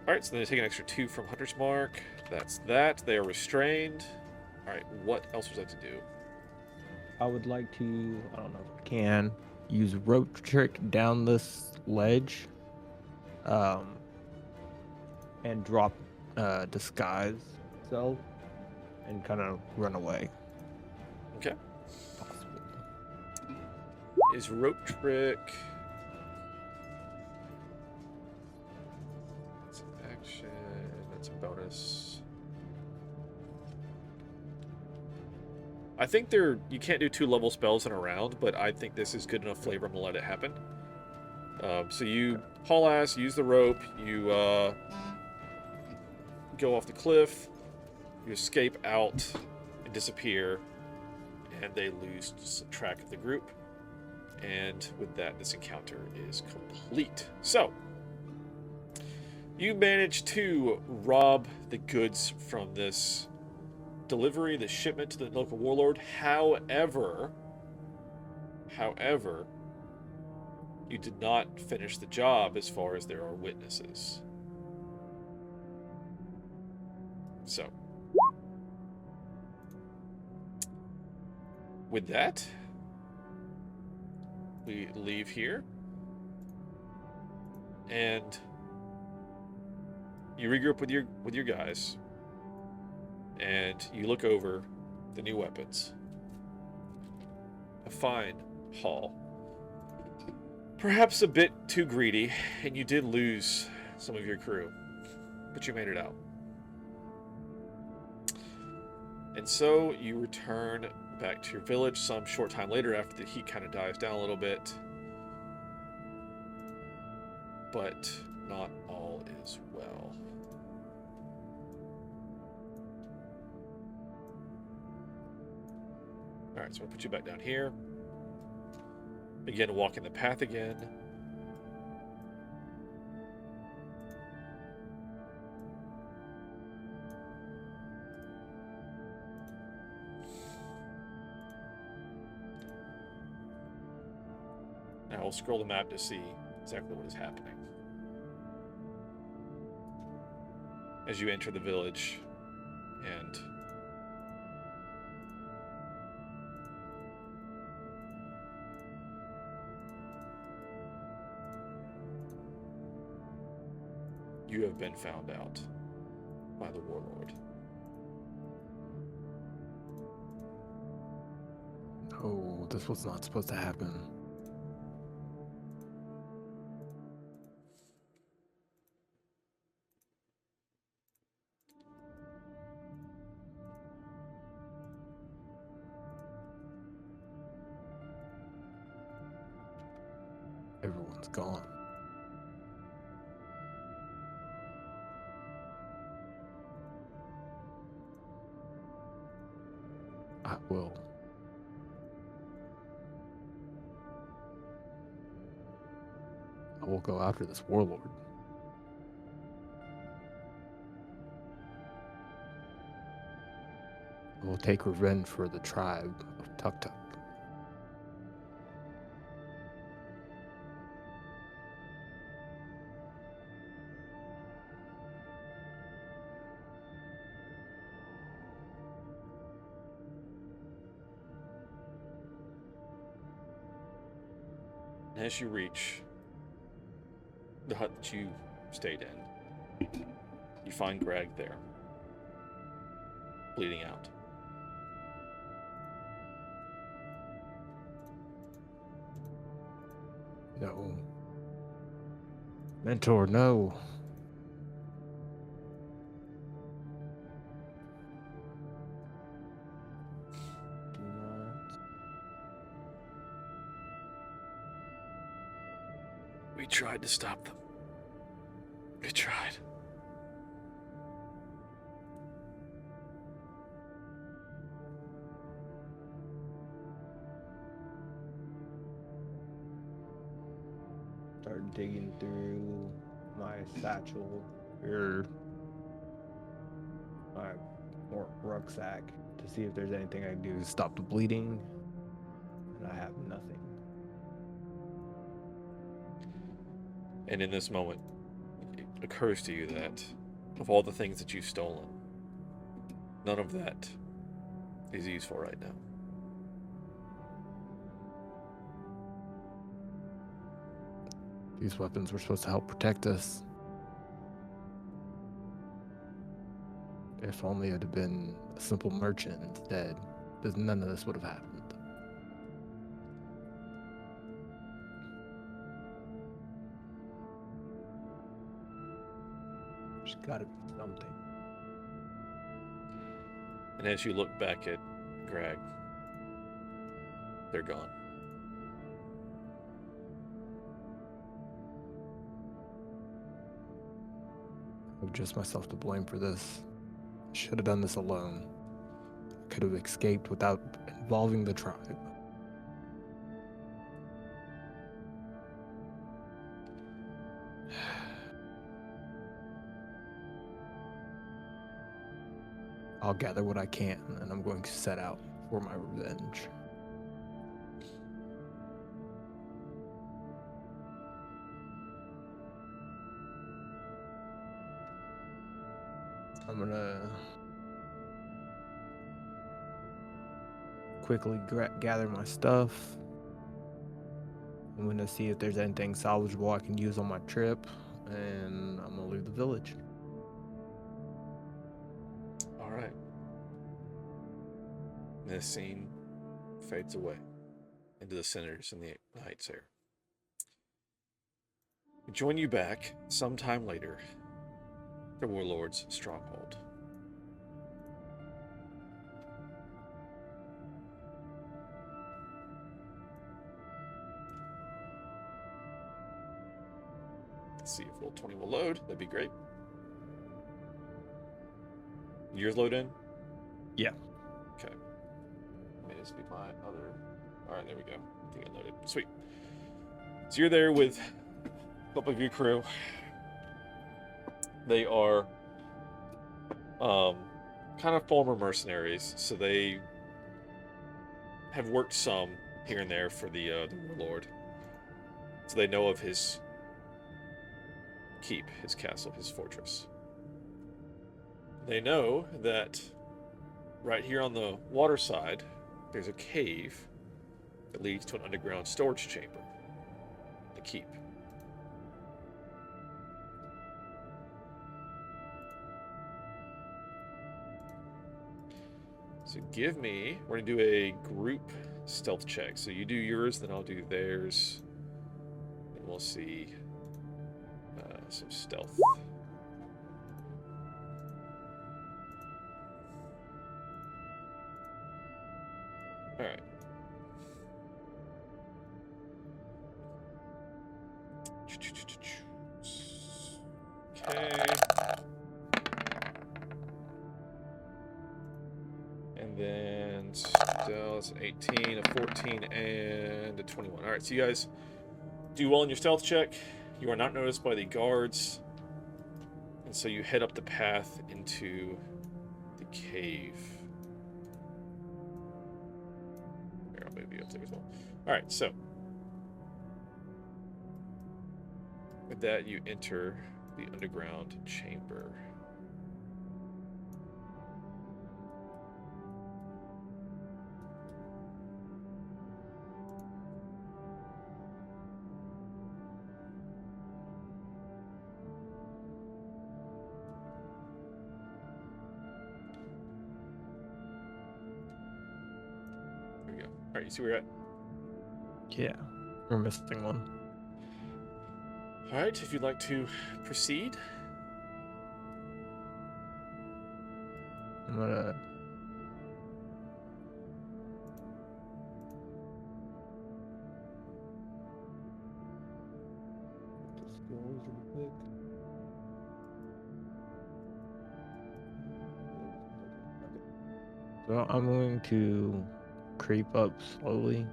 Speaker 2: Alright, so then they take an extra 2 from Hunter's Mark. That's that. They are restrained. Alright, what else would you like to do?
Speaker 11: I would like to, I don't know if I can, use rope trick down this ledge. And drop disguise itself and kind of run away.
Speaker 2: Okay. Is rope trick... That's an action. That's a bonus. I think you can't do 2 level spells in a round, but I think this is good enough flavor. I'm gonna let it happen. So you haul ass, use the rope, you go off the cliff, you escape out and disappear, and they lose track of the group. And with that, this encounter is complete. So, you manage to rob the goods from this delivery, this shipment to the local warlord. However, you did not finish the job as far as there are witnesses. So, with that, we leave here, and you regroup with your guys, and you look over the new weapons. A fine haul. Perhaps a bit too greedy, and you did lose some of your crew, but you made it out. And so you return back to your village some short time later after the heat kind of dies down a little bit. But not all is well. Alright, so I'm going to put you back down here. Begin walking the path again. Now we'll scroll the map to see exactly what is happening. As you enter the village and you have been found out by the warlord.
Speaker 11: Oh, this was not supposed to happen. Everyone's gone. I will go after this warlord. I will take revenge for the tribe of Tuk Tuk.
Speaker 2: As you reach the hut that you stayed in, you find Greg there, bleeding out.
Speaker 11: No. Mentor, no. Do not.
Speaker 2: We tried to stop them. We tried.
Speaker 11: Start digging through my satchel or my rucksack to see if there's anything I can do to stop the bleeding, and I have nothing.
Speaker 2: And in this moment, it occurs to you that of all the things that you've stolen, none of that is useful right now.
Speaker 11: These weapons were supposed to help protect us. If only it had been a simple merchant instead, none of this would have happened. There's gotta be something.
Speaker 2: And as you look back at Greg, they're gone.
Speaker 11: I have just myself to blame for this. I should have done this alone. I could have escaped without involving the tribe. I'll gather what I can, and I'm going to set out for my revenge. I'm gonna quickly gather my stuff. I'm gonna see if there's anything salvageable I can use on my trip, and I'm gonna leave the village.
Speaker 2: All right. This scene fades away into the cinders and the night air. Join you back sometime later. The Warlord's stronghold. Let's see if roll 20 will load. That'd be great. Yours load in?
Speaker 11: Yeah.
Speaker 2: Okay. May this be my other. Alright, there we go. I think it loaded. Sweet. So you're there with a couple of your crew. They are kind of former mercenaries, so they have worked some here and there for the Warlord. So they know of his keep, his castle, his fortress. They know that right here on the water side, there's a cave that leads to an underground storage chamber. The keep. So give me, we're gonna do a group stealth check. So you do yours, then I'll do theirs. And we'll see some stealth. Alright. Okay. And then stealth, an 18, a 14, and a 21. Alright, so you guys do well in your stealth check. You are not noticed by the guards. And so you head up the path into the cave. Here, I'll move you up there as well. Alright, so with that, you enter the underground chamber. There we go. Alright, you see where you're at?
Speaker 11: Yeah, we're missing one.
Speaker 2: Alright, if you'd like to proceed.
Speaker 11: I'm gonna... So I'm going to creep up slowly.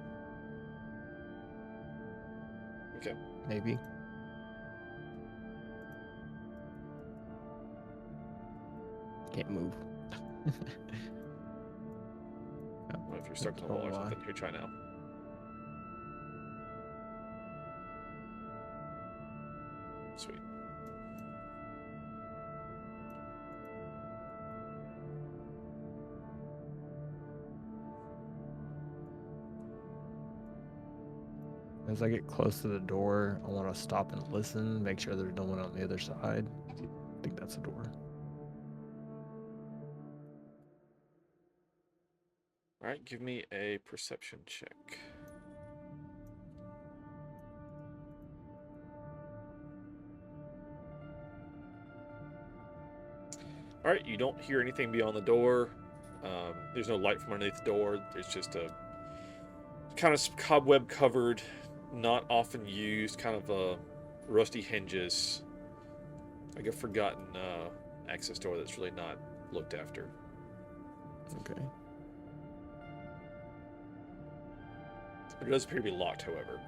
Speaker 2: Okay.
Speaker 11: Maybe. Can't move.
Speaker 2: Well, if you're stuck in the wall or something, here, try now. Sweet.
Speaker 11: As I get close to the door, I want to stop and listen, make sure there's no one on the other side. I think that's a door.
Speaker 2: Alright, give me a perception check. Alright, you don't hear anything beyond the door. There's no light from underneath the door. There's just a kind of cobweb covered, not often used, kind of rusty hinges. Like a forgotten access door that's really not looked after.
Speaker 11: Okay.
Speaker 2: It does appear to be locked, however.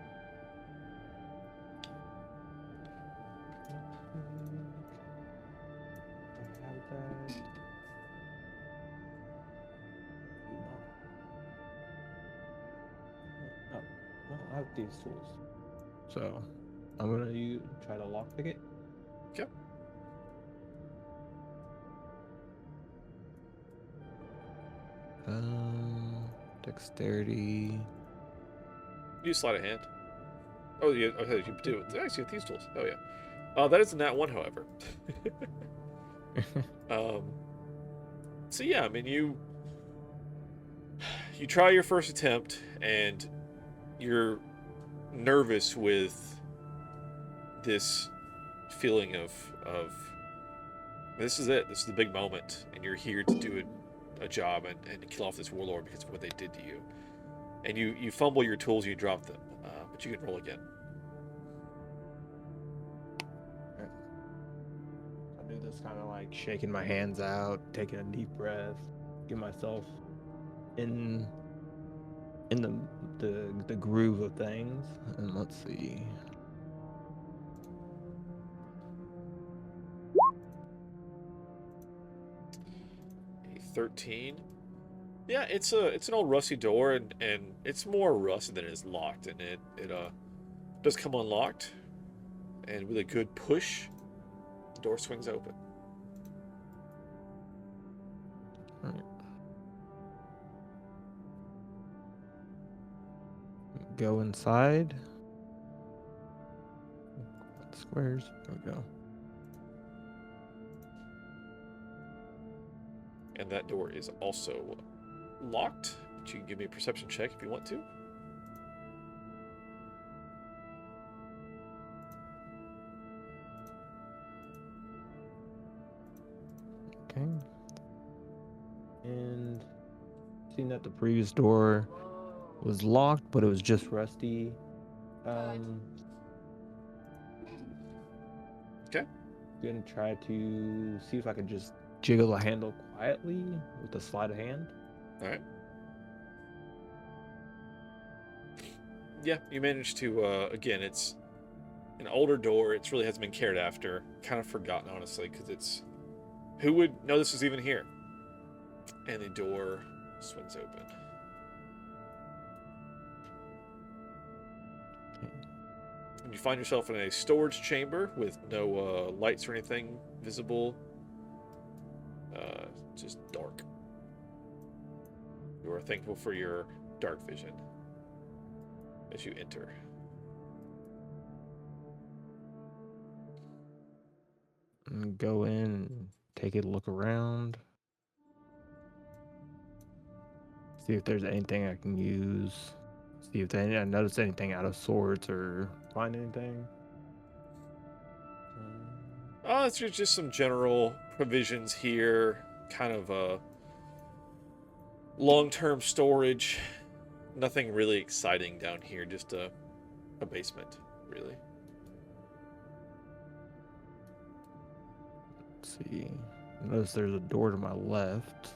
Speaker 11: I have these tools. So I'm gonna try to lockpick it.
Speaker 2: Okay.
Speaker 11: Dexterity.
Speaker 2: You sleight of hand. Oh, yeah. Okay, you do it. Actually, with these tools. Oh, yeah. That is a nat 1, however. So yeah, I mean, you try your first attempt, and you're nervous with this feeling of this is it. This is the big moment, and you're here to do a job and kill off this warlord because of what they did to you. And you fumble your tools, you drop them, but you can roll again.
Speaker 11: I do this kind of like shaking my hands out, taking a deep breath, get myself in the groove of things, and let's see.
Speaker 2: A 13. Yeah, it's an old rusty door, and it's more rusted than it is locked, and it does come unlocked, and with a good push, the door swings open.
Speaker 11: All right. Go inside. Squares. There we go.
Speaker 2: And that door is also locked, but you can give me a perception check if you want to.
Speaker 11: Okay. And seeing that the previous door was locked, but it was just rusty.
Speaker 2: Okay.
Speaker 11: Gonna try to see if I can just jiggle the handle quietly with a sleight of hand.
Speaker 2: All right. Yeah, you managed to, again, it's an older door. It really hasn't been cared after. Kind of forgotten, honestly, because it's... Who would know this was even here? And the door swings open. And you find yourself in a storage chamber with no lights or anything visible. Just dark. You are thankful for your dark vision as you enter.
Speaker 11: And go in and take a look around. See if there's anything I can use. See if I notice anything out of sorts or find anything.
Speaker 2: It's just some general provisions here. Kind of long-term storage. Nothing really exciting down here. Just a basement, really.
Speaker 11: Let's see. Notice there's a door to my left.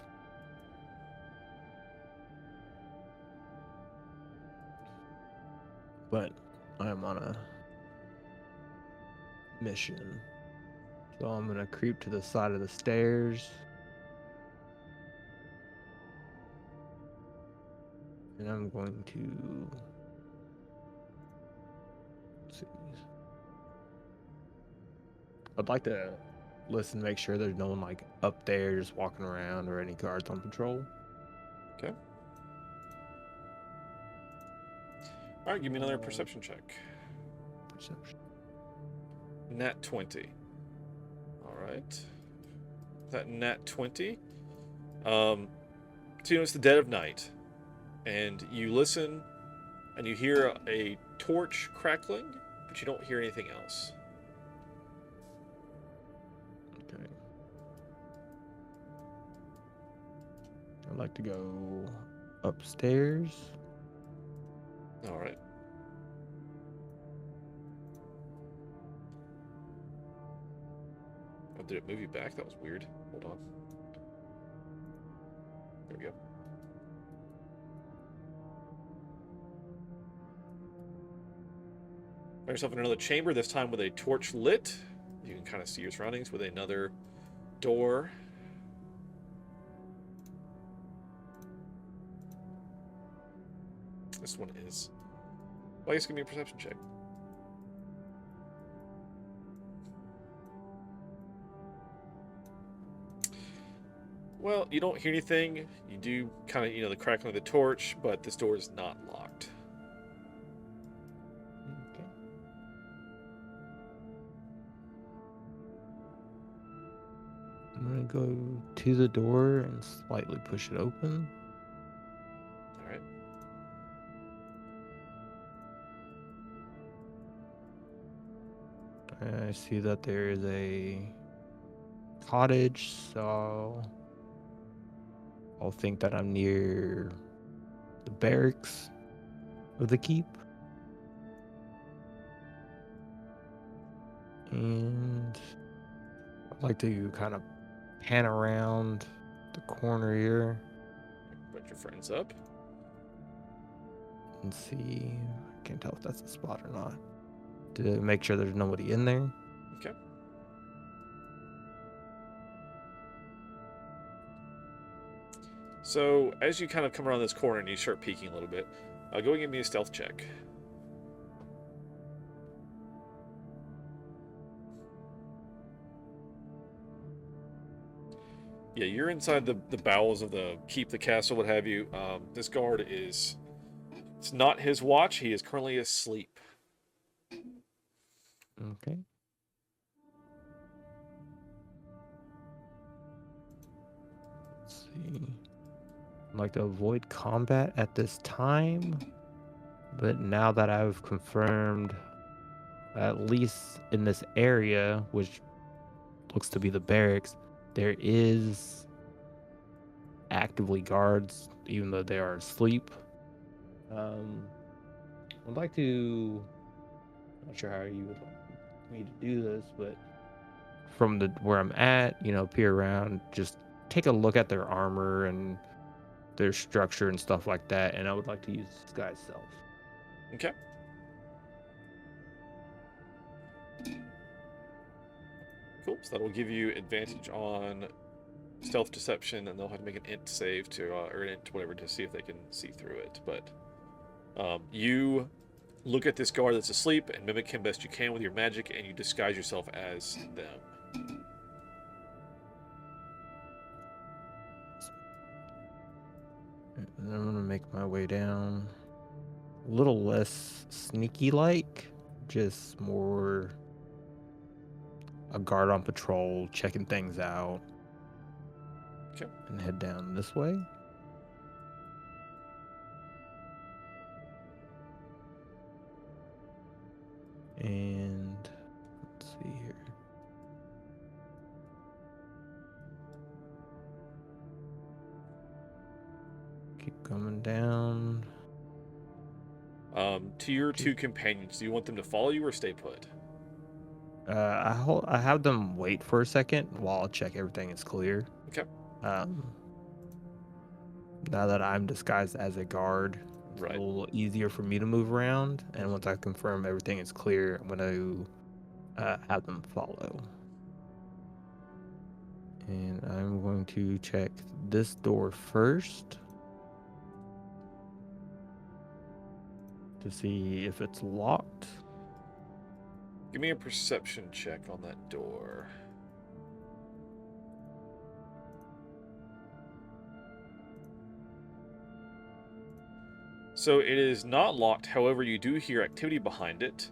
Speaker 11: But I'm on a mission. So I'm going to creep to the side of the stairs. And I'm going to... Let's see. I'd like to listen, make sure there's no one like up there just walking around or any guards on patrol.
Speaker 2: Okay. All right, give me another perception check.
Speaker 11: Perception.
Speaker 2: Nat 20. All right. That nat 20. So you know it's the dead of night, and you listen, and you hear a torch crackling, but you don't hear anything else.
Speaker 11: Okay. I'd like to go upstairs.
Speaker 2: All right. Oh, did it move you back? That was weird. Hold on. There we go. Find yourself in another chamber, this time with a torch lit. You can kind of see your surroundings with another door. This one is... Well, I guess give me a perception check. Well, you don't hear anything. You do kind of, the crackling of the torch, but this door is not locked.
Speaker 11: Okay. I'm going to go to the door and slightly push it open.
Speaker 2: All right.
Speaker 11: I see that there is a cottage, so I'll think that I'm near the barracks of the keep. And I'd like to kind of pan around the corner here.
Speaker 2: Put your friends up.
Speaker 11: And see. I can't tell if that's a spot or not. To make sure there's nobody in there.
Speaker 2: Okay. So, as you kind of come around this corner and you start peeking a little bit, go and give me a stealth check. Yeah, you're inside the bowels of the keep, the castle, what have you. This guard is... It's not his watch. He is currently asleep.
Speaker 11: Okay. Let's see. I'd like to avoid combat at this time, but now that I've confirmed, at least in this area, which looks to be the barracks, there is actively guards, even though they are asleep. I'd like to... Not sure how you would like me to do this, but from where I'm at, peer around, just take a look at their armor and their structure and stuff like that, and I would like to use this guy's self.
Speaker 2: Okay. Cool. So that will give you advantage on stealth deception, and they'll have to make an int save to, or an int whatever, to see if they can see through it. But you look at this guard that's asleep and mimic him best you can with your magic, and you disguise yourself as them.
Speaker 11: And I'm gonna make my way down. A little less sneaky-like, just more a guard on patrol, checking things out.
Speaker 2: Okay.
Speaker 11: And head down this way. And let's see here. Keep coming down.
Speaker 2: To your two companions, do you want them to follow you or stay put?
Speaker 11: I have them wait for a second while I check everything is clear.
Speaker 2: Okay.
Speaker 11: Now that I'm disguised as a guard, it's
Speaker 2: right,
Speaker 11: a little easier for me to move around. And once I confirm everything is clear, I'm going to have them follow. And I'm going to check this door first to see if it's locked.
Speaker 2: Give me a perception check on that door. So it is not locked, however, you do hear activity behind it.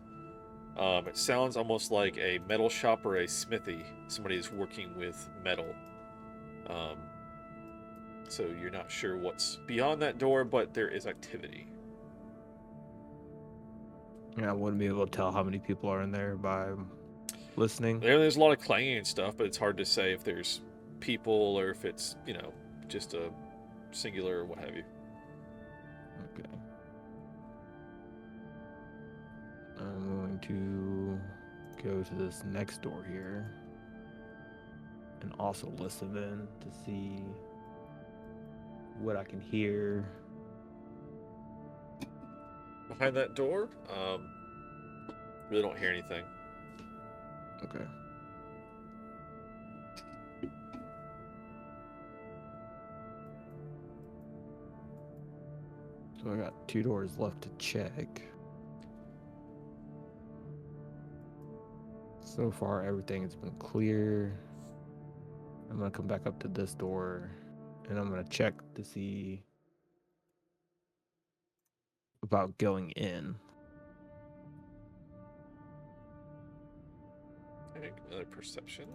Speaker 2: It sounds almost like a metal shop or a smithy. Somebody is working with metal. So you're not sure what's beyond that door, but there is activity.
Speaker 11: Yeah, I wouldn't be able to tell how many people are in there by listening.
Speaker 2: There's a lot of clanging and stuff, but it's hard to say if there's people or if it's, just a singular or what have you.
Speaker 11: Okay. I'm going to go to this next door here and also listen in to see what I can hear.
Speaker 2: Behind that door, really don't hear anything.
Speaker 11: Okay. So I got 2 doors left to check. So far, everything has been clear. I'm going to come back up to this door, and I'm going to check to see about going in.
Speaker 2: Okay, another perception.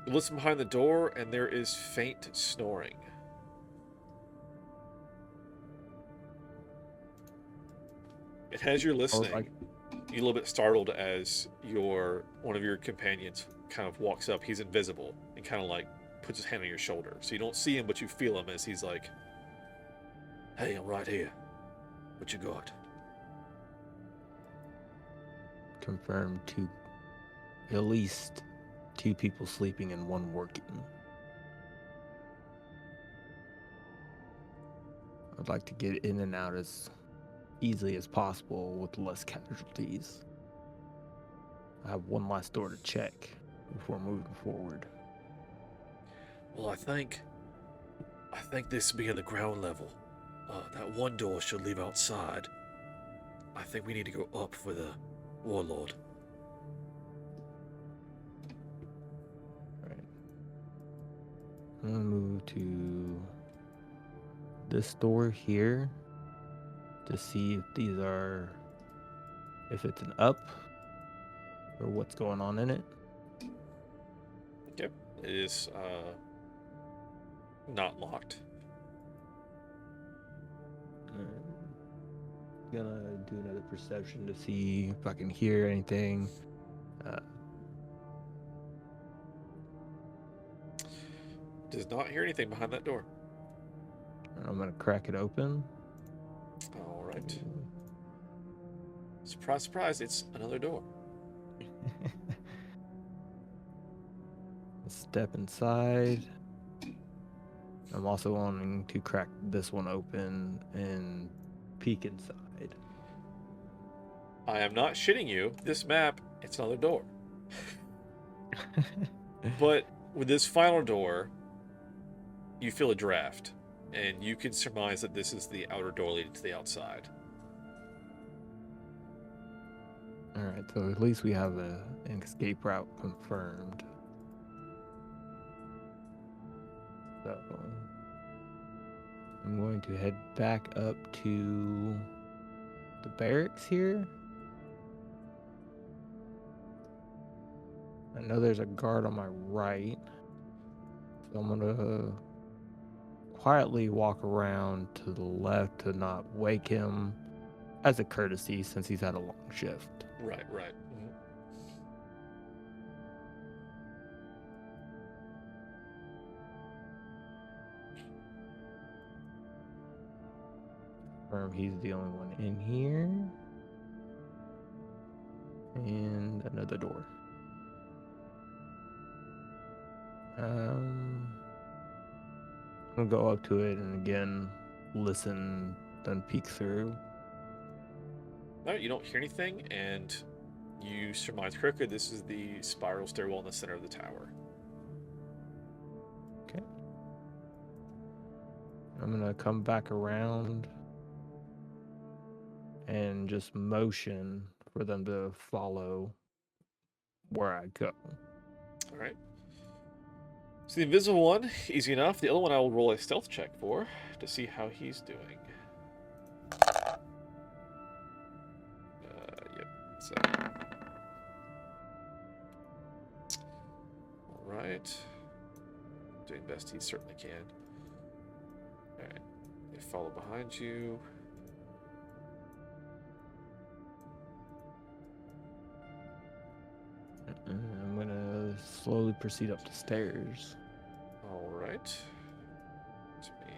Speaker 2: You listen behind the door, and there is faint snoring. As you're
Speaker 11: I was
Speaker 2: listening,
Speaker 11: like,
Speaker 2: you're a little bit startled as one of your companions kind of walks up. He's invisible and kind of like puts his hand on your shoulder. So you don't see him, but you feel him as he's like,
Speaker 13: Hey, I'm right here. What you got?
Speaker 11: confirmed at least 2 people sleeping and 1 working. I'd like to get in and out as easily as possible with less casualties. I have 1 last door to check before moving forward.
Speaker 13: Well, I think this being the ground level, that one door should leave outside. I think we need to go up for the warlord.
Speaker 11: Alright. I'm gonna move to this door here to see if it's an up or what's going on in it.
Speaker 2: yep, it is not locked.
Speaker 11: Gonna do another perception to see if I can hear anything.
Speaker 2: Does not hear anything behind that door.
Speaker 11: I'm gonna crack it open.
Speaker 2: All right. Surprise, surprise, it's another door.
Speaker 11: Step inside. I'm also wanting to crack this one open and peek inside.
Speaker 2: I am not shitting you. This map, it's another door. But with this final door, you feel a draft, and you can surmise that this is the outer door leading to the outside.
Speaker 11: Alright, so at least we have an escape route confirmed. So I'm going to head back up to the barracks here. I know there's a guard on my right, so I'm gonna quietly walk around to the left to not wake him as a courtesy since he's had a long shift.
Speaker 2: Right.
Speaker 11: He's the only one in here. And another door. I'm gonna go up to it and again listen, then peek through.
Speaker 2: No, you don't hear anything, and you surmise correctly this is the spiral stairwell in the center of the tower.
Speaker 11: Okay. I'm gonna come back around and just motion for them to follow where I go.
Speaker 2: All right. So the invisible one, easy enough. The other one I will roll a stealth check for to see how he's doing. Yep. So. All right. Doing best he certainly can. All right. They follow behind you.
Speaker 11: I'm gonna slowly proceed up the stairs.
Speaker 2: All right. Let me.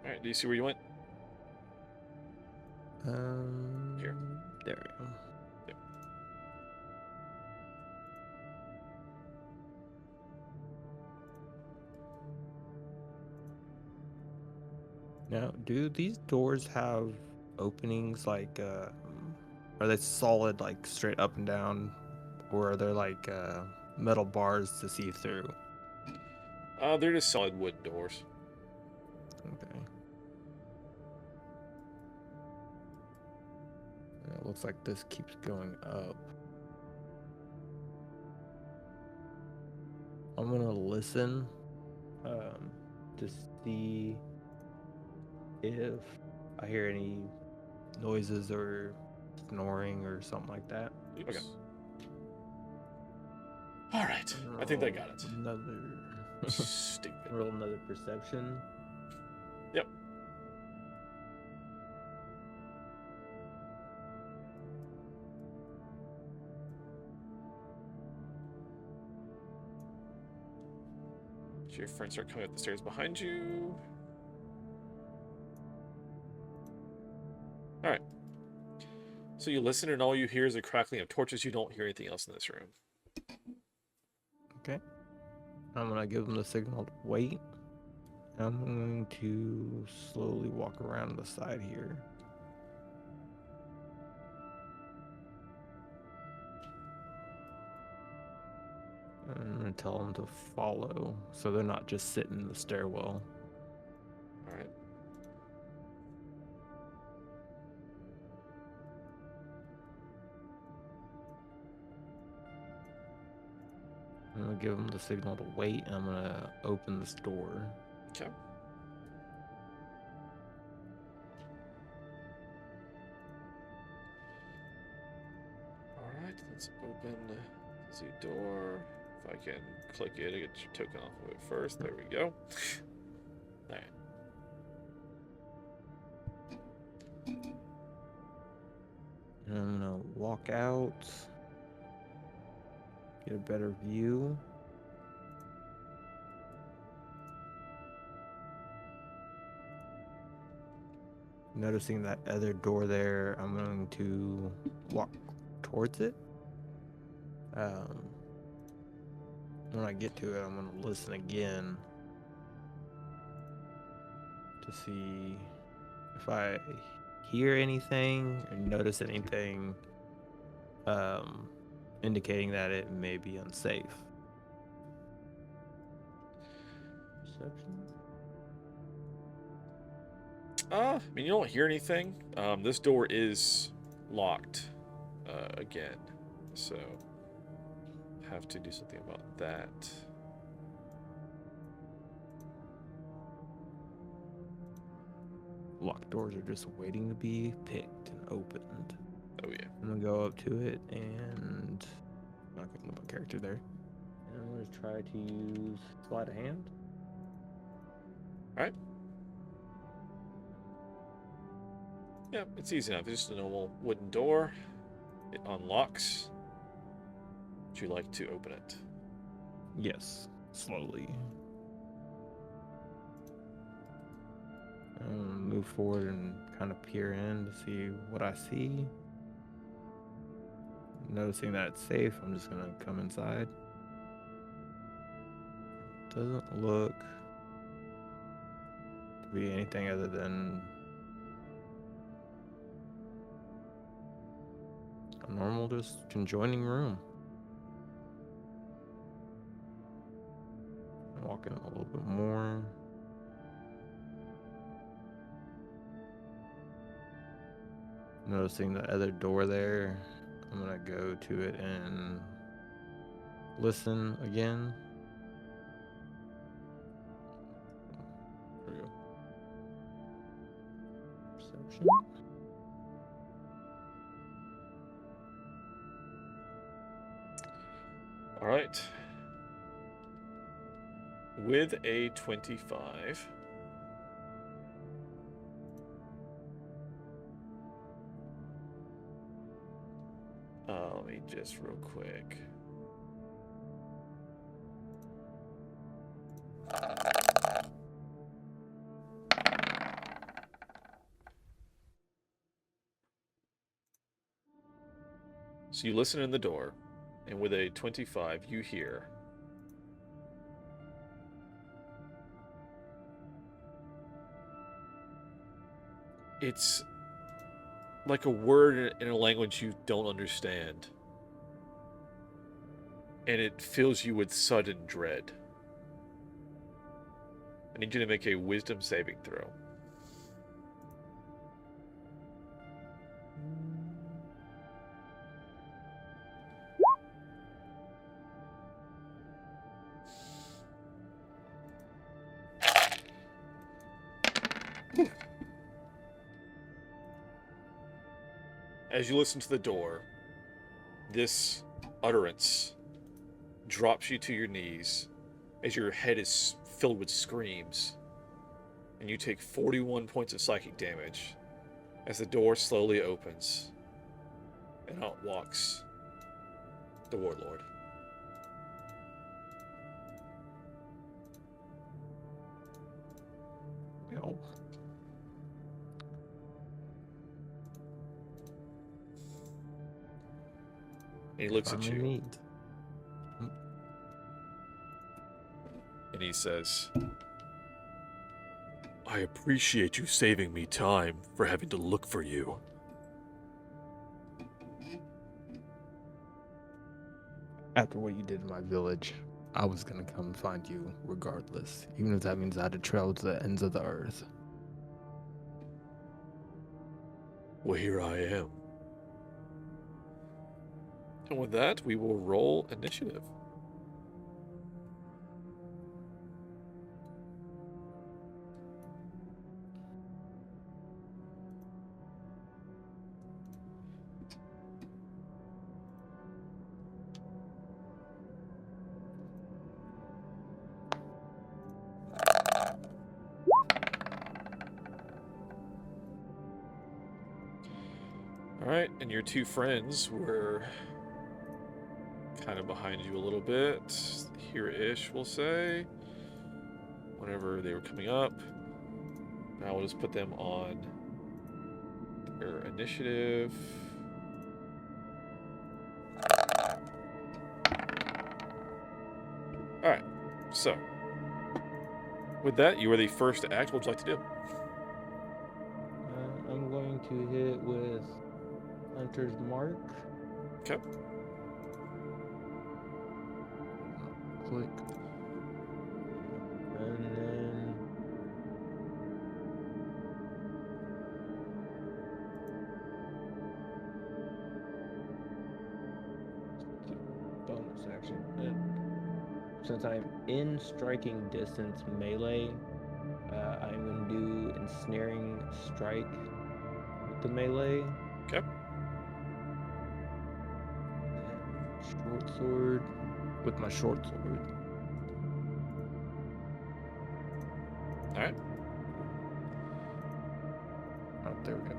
Speaker 2: All right. Do you see where you went? Here.
Speaker 11: There we go.
Speaker 2: Yep.
Speaker 11: Now, do these doors have openings like, are they solid, like straight up and down, or are there like metal bars to see through?
Speaker 2: They're just solid wooden doors.
Speaker 11: Okay. It looks like this keeps going up. I'm gonna listen to to see if I hear any noises or snoring or something like that.
Speaker 2: Okay. All right. I think they got it.
Speaker 11: Another
Speaker 2: Stupid.
Speaker 11: roll another perception.
Speaker 2: Yep. So your friends start coming up the stairs behind you. All right. So you listen, and all you hear is a crackling of torches. You don't hear anything else in this room.
Speaker 11: Okay. I'm gonna give them the signal to wait. I'm going to slowly walk around the side here. I'm gonna tell them to follow, so they're not just sitting in the stairwell.
Speaker 2: All right.
Speaker 11: I'm gonna give them the signal to wait, and I'm gonna open this door.
Speaker 2: Okay. All right, let's open the door. If I can click it, I get your token off of it first. There we go. All right.
Speaker 11: And I'm gonna walk out, get a better view. Noticing that other door there, I'm going to walk towards it. When I get to it, I'm going to listen again to see if I hear anything or notice anything indicating that it may be unsafe. Perception?
Speaker 2: I mean, you don't hear anything. This door is locked again, so have to do something about that.
Speaker 11: Locked doors are just waiting to be picked and opened.
Speaker 2: Oh yeah.
Speaker 11: I'm gonna go up to it and I'm not gonna put a character there. And I'm gonna try to use sleight of hand.
Speaker 2: All right. Yeah, it's easy enough. It's just a normal wooden door. It unlocks. Would you like to open it?
Speaker 11: Yes, slowly. Move forward and kind of peer in to see what I see. Noticing that it's safe, I'm just gonna come inside. Doesn't look to be anything other than a normal, just conjoining room. Walking a little bit more. Noticing the other door there, I'm gonna go to it and listen again. There we go. Perception.
Speaker 2: All right. With a 25. Let me just real quick. So you listen in the door, and with a 25, you hear. It's like a word in a language you don't understand. And it fills you with sudden dread. I need you to make a wisdom saving throw. As you listen to the door, this utterance drops you to your knees as your head is filled with screams, and you take 41 points of psychic damage as the door slowly opens, and out walks the Warlord.
Speaker 11: No.
Speaker 2: And he looks at you.
Speaker 11: Need.
Speaker 2: And he says, I appreciate you saving me time for having to look for you.
Speaker 11: After what you did in my village, I was gonna come find you regardless, even if that means I had to travel to the ends of the earth.
Speaker 2: Well, here I am. And with that, we will roll initiative. Alright, and your two friends were kind of behind you a little bit, here-ish, we'll say, whenever they were coming up. Now we'll just put them on their initiative. Alright, so, with that, you are the first to act. What would you like to do?
Speaker 11: I'm going to hit with Hunter's Mark.
Speaker 2: Okay.
Speaker 11: Click. And then bonus action. Since I'm in striking distance melee, I'm going to do ensnaring strike with the melee.
Speaker 2: Okay.
Speaker 11: Short sword with my short sword.
Speaker 2: Alright.
Speaker 11: Oh, there we go.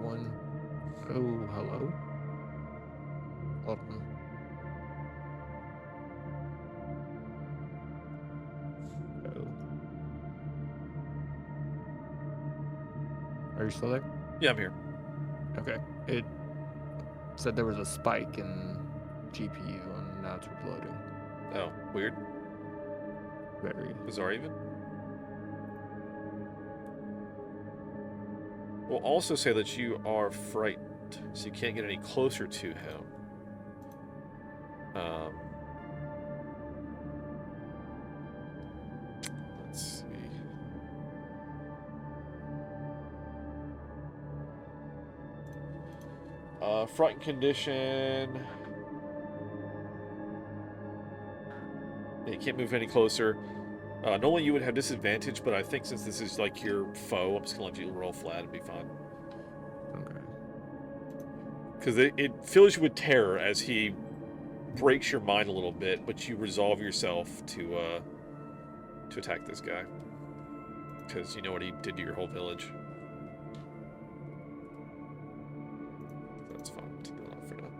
Speaker 11: One. Oh, hello. Hold on. Oh. Are you still there?
Speaker 2: Yeah, I'm here.
Speaker 11: Okay. It said there was a spike in GPU and now it's reloading.
Speaker 2: Oh, weird.
Speaker 11: Very
Speaker 2: bizarre even. We'll also say that you are frightened, so you can't get any closer to him. Let's see. Frightened condition. Yeah, you can't move any closer. Normally you would have disadvantage, but I think since this is like your foe, I'm just gonna let you roll flat and be fine.
Speaker 11: Okay.
Speaker 2: Because it fills you with terror as he breaks your mind a little bit, but you resolve yourself to attack this guy. Because you know what he did to your whole village. That's fine. Take that off for now.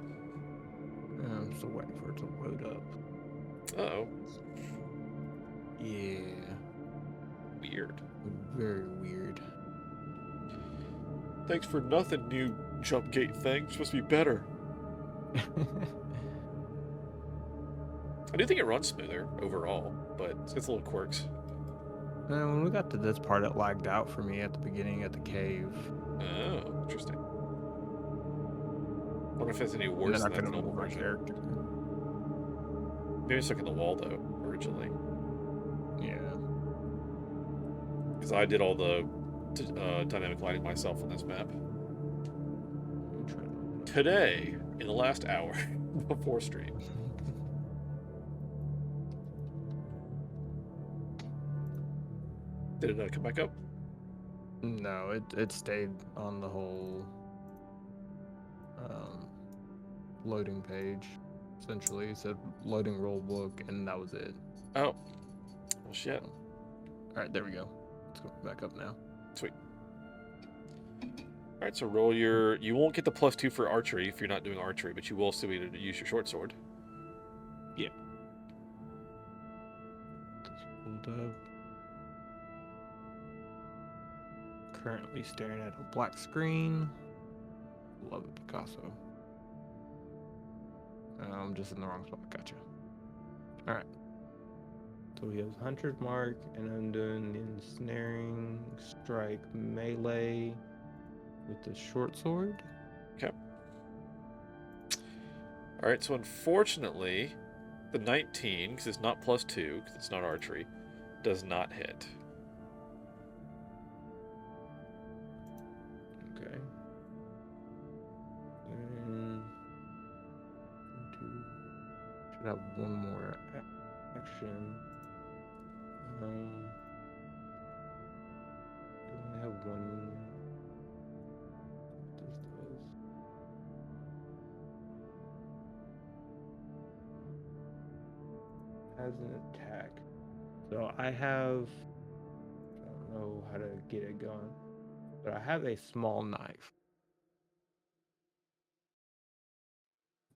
Speaker 11: I'm still waiting for it to load up.
Speaker 2: Uh-oh.
Speaker 11: Yeah.
Speaker 2: Weird.
Speaker 11: Very weird.
Speaker 2: Thanks for nothing, new jump gate thing. It's supposed to be better. I do think it runs smoother overall, but it's got little quirks.
Speaker 11: And when we got to this part, it lagged out for me at the beginning at the cave.
Speaker 2: Oh, interesting. I wonder if it's any worse than that normal version.
Speaker 11: Character.
Speaker 2: Maybe it's stuck in the wall, though, originally.
Speaker 11: Yeah.
Speaker 2: Because I did all the dynamic lighting myself on this map. Today, in the last hour, before stream. Did it come back up?
Speaker 11: No, it stayed on the whole loading page. Essentially, it said loading roll book, and that was it.
Speaker 2: Oh. Well, shit.
Speaker 11: All right, there we go. Let's go back up now.
Speaker 2: Sweet. All right, so roll your. You won't get the +2 for archery if you're not doing archery, but you will still be able to use your short sword.
Speaker 11: Yeah. Just pulled up. Currently staring at a black screen. Love it, Picasso. I'm just in the wrong spot. Gotcha. All right. So he has 100 mark, and I'm doing ensnaring strike melee with the short sword.
Speaker 2: Okay. All right. So unfortunately, the 19, because it's not +2, because it's not archery, does not hit.
Speaker 11: Okay. Should have one more action. Do I have one? This does. Has an attack. So I have. I don't know how to get it going, but I have a small knife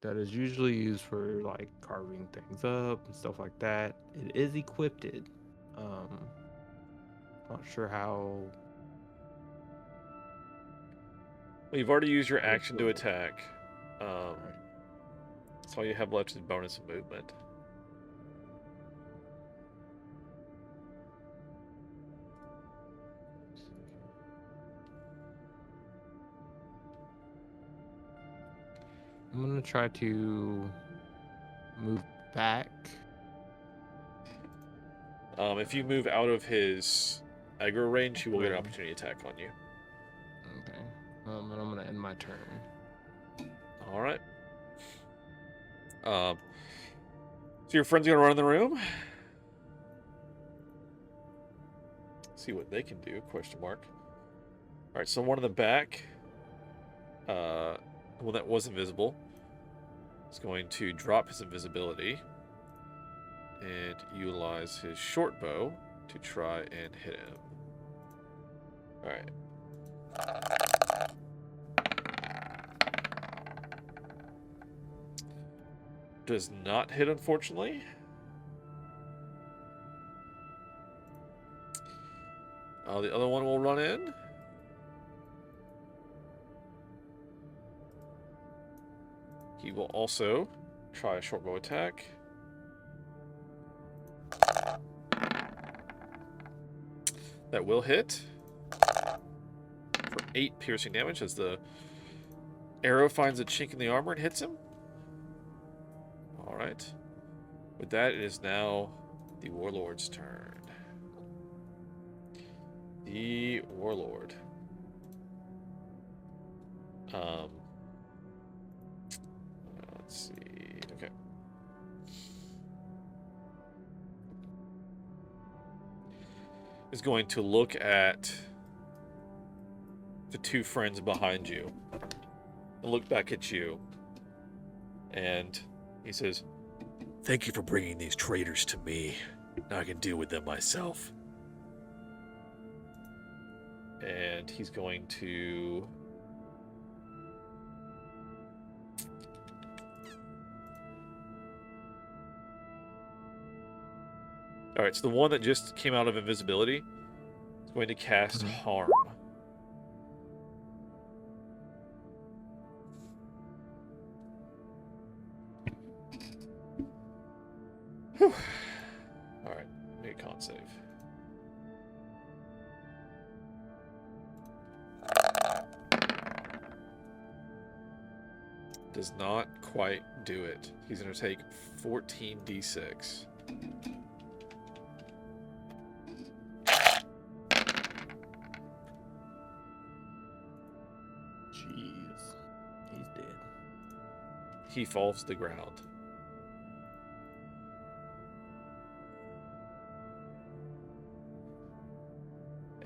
Speaker 11: that is usually used for like carving things up and stuff like that. It is equipped. Not sure how.
Speaker 2: Well, you've already used your action to attack. That's all you have left is bonus of movement.
Speaker 11: I'm gonna try to move back.
Speaker 2: If you move out of his aggro range, he will get an opportunity attack on you.
Speaker 11: Okay. And I'm gonna end my turn.
Speaker 2: All right. So your friend's gonna run in the room. See what they can do? Question mark. All right. So one in the back, the one that was invisible, is going to drop his invisibility and utilize his short bow to try and hit him. All right. Does not hit, unfortunately. The other one will run in. He will also try a short bow attack. That will hit for 8 piercing damage as the arrow finds a chink in the armor and hits him. All right. With that, it is now the Warlord's turn. The Warlord. Let's see. Okay. Is going to look at the two friends behind you and look back at you, and he says, "Thank you for bringing these traitors to me. Now I can deal with them myself." And he's going to all right, so the one that just came out of invisibility is going to cast harm. Whew. All right, make a con save. Does not quite do it. He's going to take 14d6.
Speaker 11: Jeez. He's dead.
Speaker 2: He falls to the ground.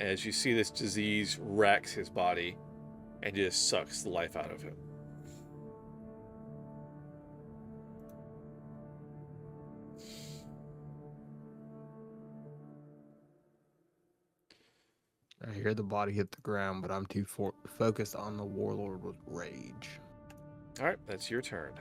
Speaker 2: as you see this disease racks his body and just sucks the life out of him.
Speaker 11: I hear the body hit the ground, but I'm too focused on the warlord with rage.
Speaker 2: All right, that's your turn.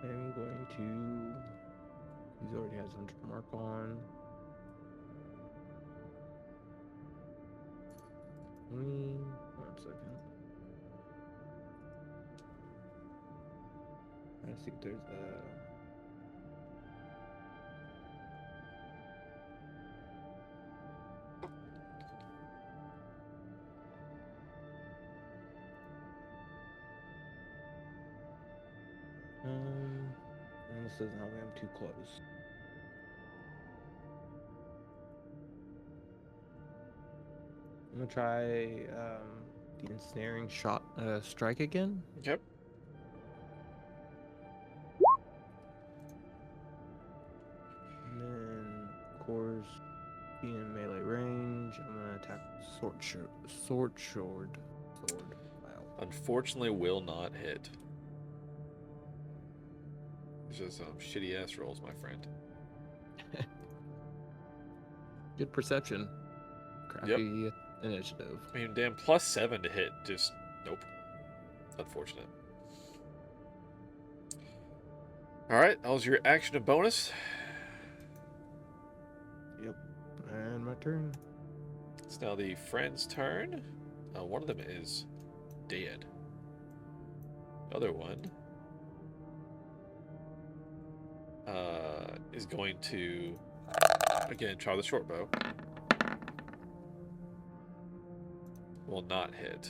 Speaker 11: I'm going to... He's already has Hunter Mark on. One second. I see if there's a... And this doesn't help me, I'm too close. I'm gonna try the ensnaring shot strike again.
Speaker 2: Yep.
Speaker 11: And then, of course, being in melee range, I'm gonna attack sword. Wow.
Speaker 2: Unfortunately, will not hit. These are some shitty ass rolls, my friend.
Speaker 11: Good perception. Crappy initiative.
Speaker 2: I mean, damn, +7 to hit. Just nope. Unfortunate. All right, that was your action and bonus.
Speaker 11: Yep. And my turn.
Speaker 2: It's now the friend's turn. One of them is dead. The other one is going to, again, try the short bow. Will not hit.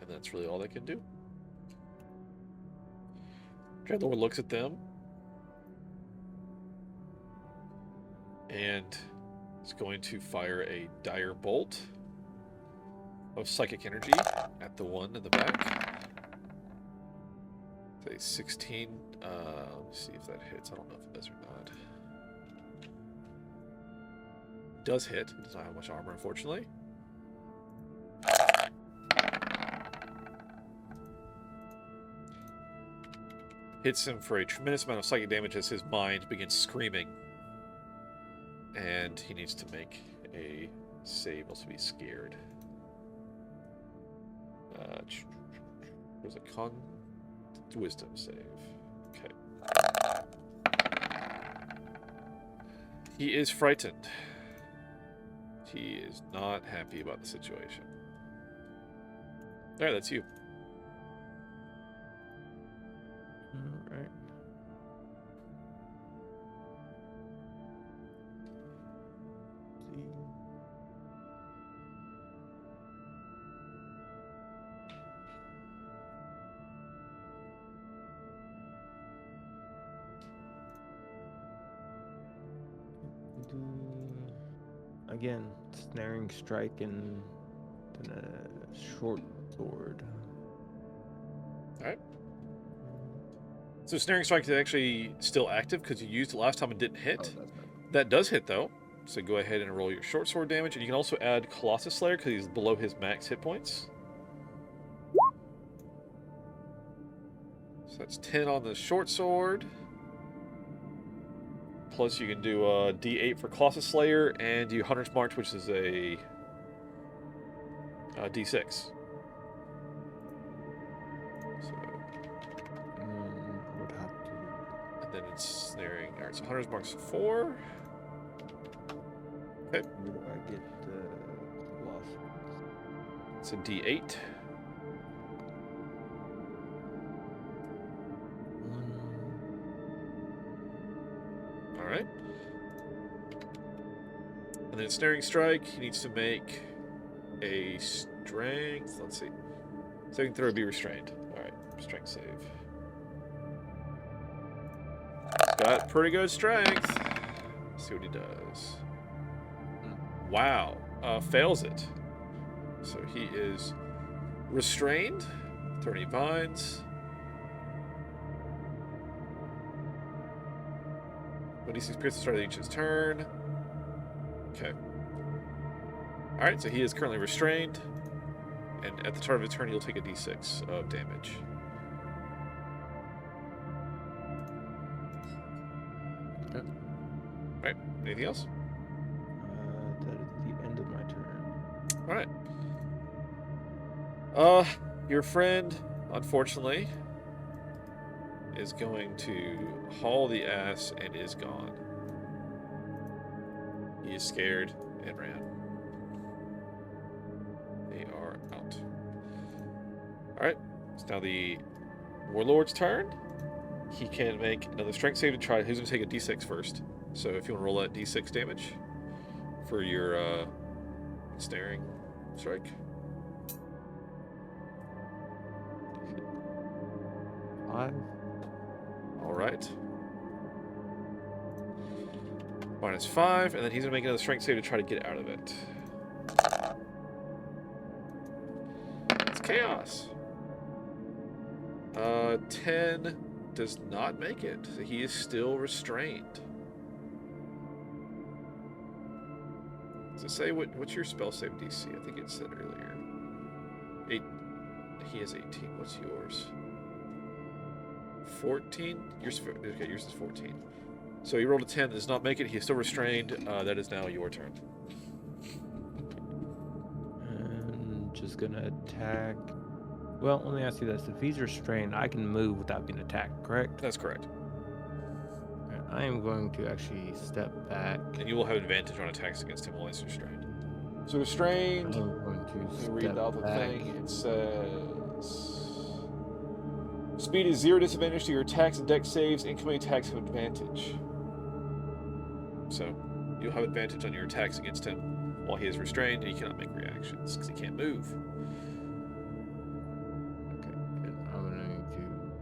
Speaker 2: And that's really all they can do. Dreadlord looks at them and is going to fire a dire bolt of psychic energy at the one in the back. Say 16. Let's see if that hits. I don't know if it does or not. Does hit. It does not have much armor, unfortunately. Hits him for a tremendous amount of psychic damage as his mind begins screaming. And he needs to make a save, else be scared. There's a wisdom save. Okay. He is frightened. He is not happy about the situation. Alright, that's you.
Speaker 11: Alright. Again, snaring strike and then a short sword.
Speaker 2: Alright. So snaring strike is actually still active because you used it last time and didn't hit.
Speaker 11: Oh,
Speaker 2: that does hit though. So go ahead and roll your short sword damage, and you can also add Colossus Slayer because he's below his max hit points. So that's 10 on the short sword. Plus you can do a D8 for Colossus Slayer and do Hunter's March, which is a D6. So,
Speaker 11: would have to.
Speaker 2: And then it's snaring. Alright, so Hunter's March is 4. Okay.
Speaker 11: Where do I get the Colossus?
Speaker 2: It's a D8. Alright. And then snaring strike, he needs to make a strength. Let's see. Saving throw would be restrained. Alright, strength save. He's got pretty good strength. Let's see what he does. Wow. Fails it. So he is Restrained. 30 vines. When he sees Pierce at the start of each turn. Okay. Alright, so he is currently restrained. And at the start of his turn, he'll take a d6 of damage.
Speaker 11: Okay.
Speaker 2: Alright, anything else?
Speaker 11: That is the end of my turn.
Speaker 2: Alright. Your friend, unfortunately, is going to haul the ass and is gone. He is scared and ran. They are out. Alright, it's now the Warlord's turn. He can make another strength save to try. He's going to take a d6 first. So if you want to roll that d6 damage for your snaring strike. Alright. -5, and then he's going to make another strength save to try to get out of it. It's Kaoz. 10 does not make it. So he is still restrained. Does it say what's your spell save DC? I think it said earlier. 8. He has 18. What's yours? 14? Okay, yours is 14. So he rolled a 10, does not make it. He is still restrained. That is now your turn.
Speaker 11: And just gonna attack. Well, let me ask you this: if he's restrained, I can move without being attacked, correct?
Speaker 2: That's correct.
Speaker 11: And I am going to actually step back.
Speaker 2: And you will have advantage on attacks against him while he's restrained. So restrained.
Speaker 11: I'm going to
Speaker 2: Let me read
Speaker 11: step
Speaker 2: out the
Speaker 11: back.
Speaker 2: thing. It says speed is 0 disadvantage to your attacks and dex saves. Incoming attacks have advantage. So you'll have advantage on your attacks against him while he is restrained, and he cannot make reactions because he can't move.
Speaker 11: Okay, and I'm going to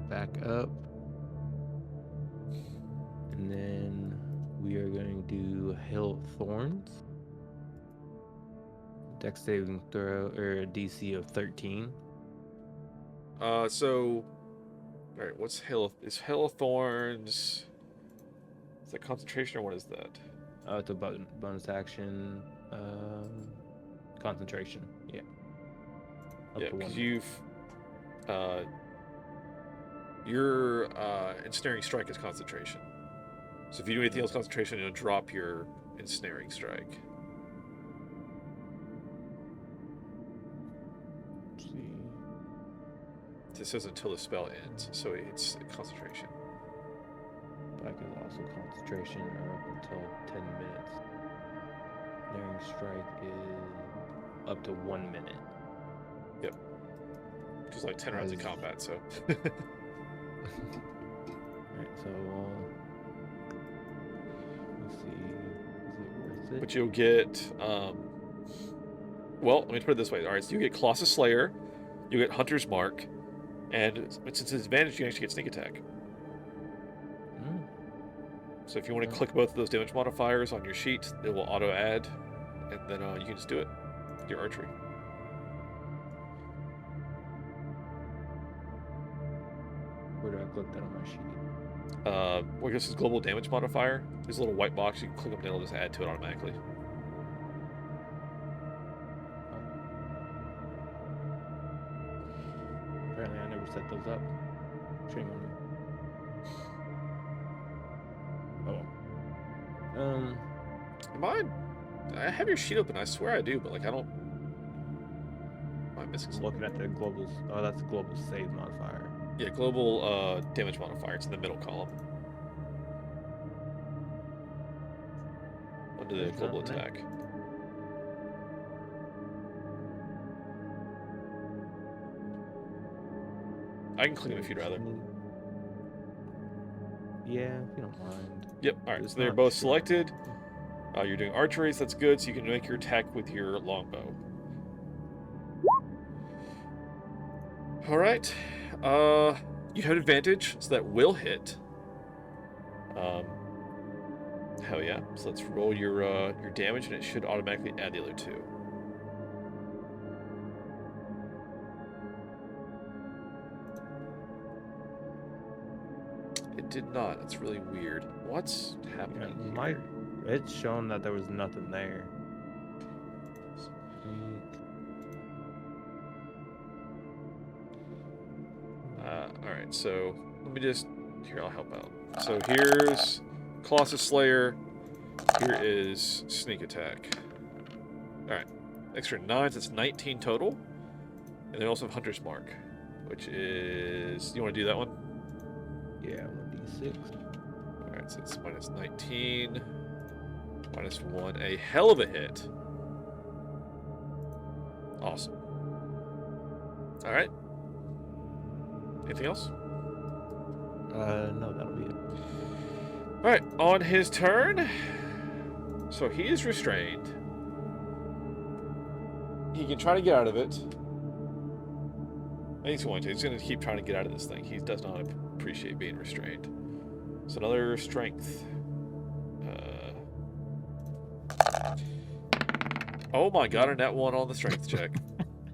Speaker 11: back up, and then we are going to do Hail of Thorns. Dex saving throw or a DC of 13.
Speaker 2: So, all right. What's Hail? Is Hail of Thorns? Is that concentration or what is that?
Speaker 11: It's a bonus action. Concentration. Yeah. Up
Speaker 2: Yeah,
Speaker 11: to
Speaker 2: because
Speaker 11: 1.
Speaker 2: you've your ensnaring strike is concentration. So if you do anything else concentration, you'll drop your ensnaring strike.
Speaker 11: Let's see.
Speaker 2: This says until the spell ends, so it's concentration.
Speaker 11: Back is also concentration or up until 10 minutes. Ensnaring strike is up to 1 minute.
Speaker 2: Yep. Just like 10 rounds of combat, so.
Speaker 11: Alright, so let's see. Is it worth it?
Speaker 2: But you'll get, well, let me put it this way. Alright, so you get Colossus Slayer, you get Hunter's Mark, and since it's advantage, you can actually get Sneak Attack. So if you want to click both of those damage modifiers on your sheet, it will auto-add, and then you can just do it with your archery.
Speaker 11: Where do I click that on my sheet?
Speaker 2: Well, I guess this global damage modifier. There's a little white box. You can click up and it'll just add to it automatically.
Speaker 11: Apparently, I never set those up. Shame on me. Oh.
Speaker 2: I have your sheet open. I swear I do, but like I don't. Am I missing something?
Speaker 11: Looking at the global. Oh, that's the global save modifier.
Speaker 2: Yeah, global damage modifier. It's in the middle column. Under the
Speaker 11: There's
Speaker 2: global
Speaker 11: nothing there.
Speaker 2: attack. I can click them if you'd rather.
Speaker 11: Yeah, if you don't mind.
Speaker 2: Yep. All right.
Speaker 11: It's
Speaker 2: So they're
Speaker 11: not
Speaker 2: both
Speaker 11: sure.
Speaker 2: selected. You're doing archery, so that's good. So you can make your attack with your longbow. All right. You have advantage, so that will hit. Hell yeah. So let's roll your damage, and it should automatically add the other two. It did not. That's really weird. What's happening here?
Speaker 11: It's shown that there was nothing there.
Speaker 2: Alright, so let me just... Here, I'll help out. So here's Colossus Slayer. Here is Sneak Attack. Alright. Extra 9s, that's 19 total. And they also have Hunter's Mark, which is... You want to do that one?
Speaker 11: Yeah, 1d6.
Speaker 2: Alright, so it's minus 19. Minus 1. A hell of a hit. Awesome. Alright. Anything else?
Speaker 11: No, that'll be it.
Speaker 2: Alright, on his turn. So he is restrained. He can try to get out of it. I think he's going to. He's going to keep trying to get out of this thing. He does not appreciate being restrained. So another strength. Oh my god, a net 1 on the strength check.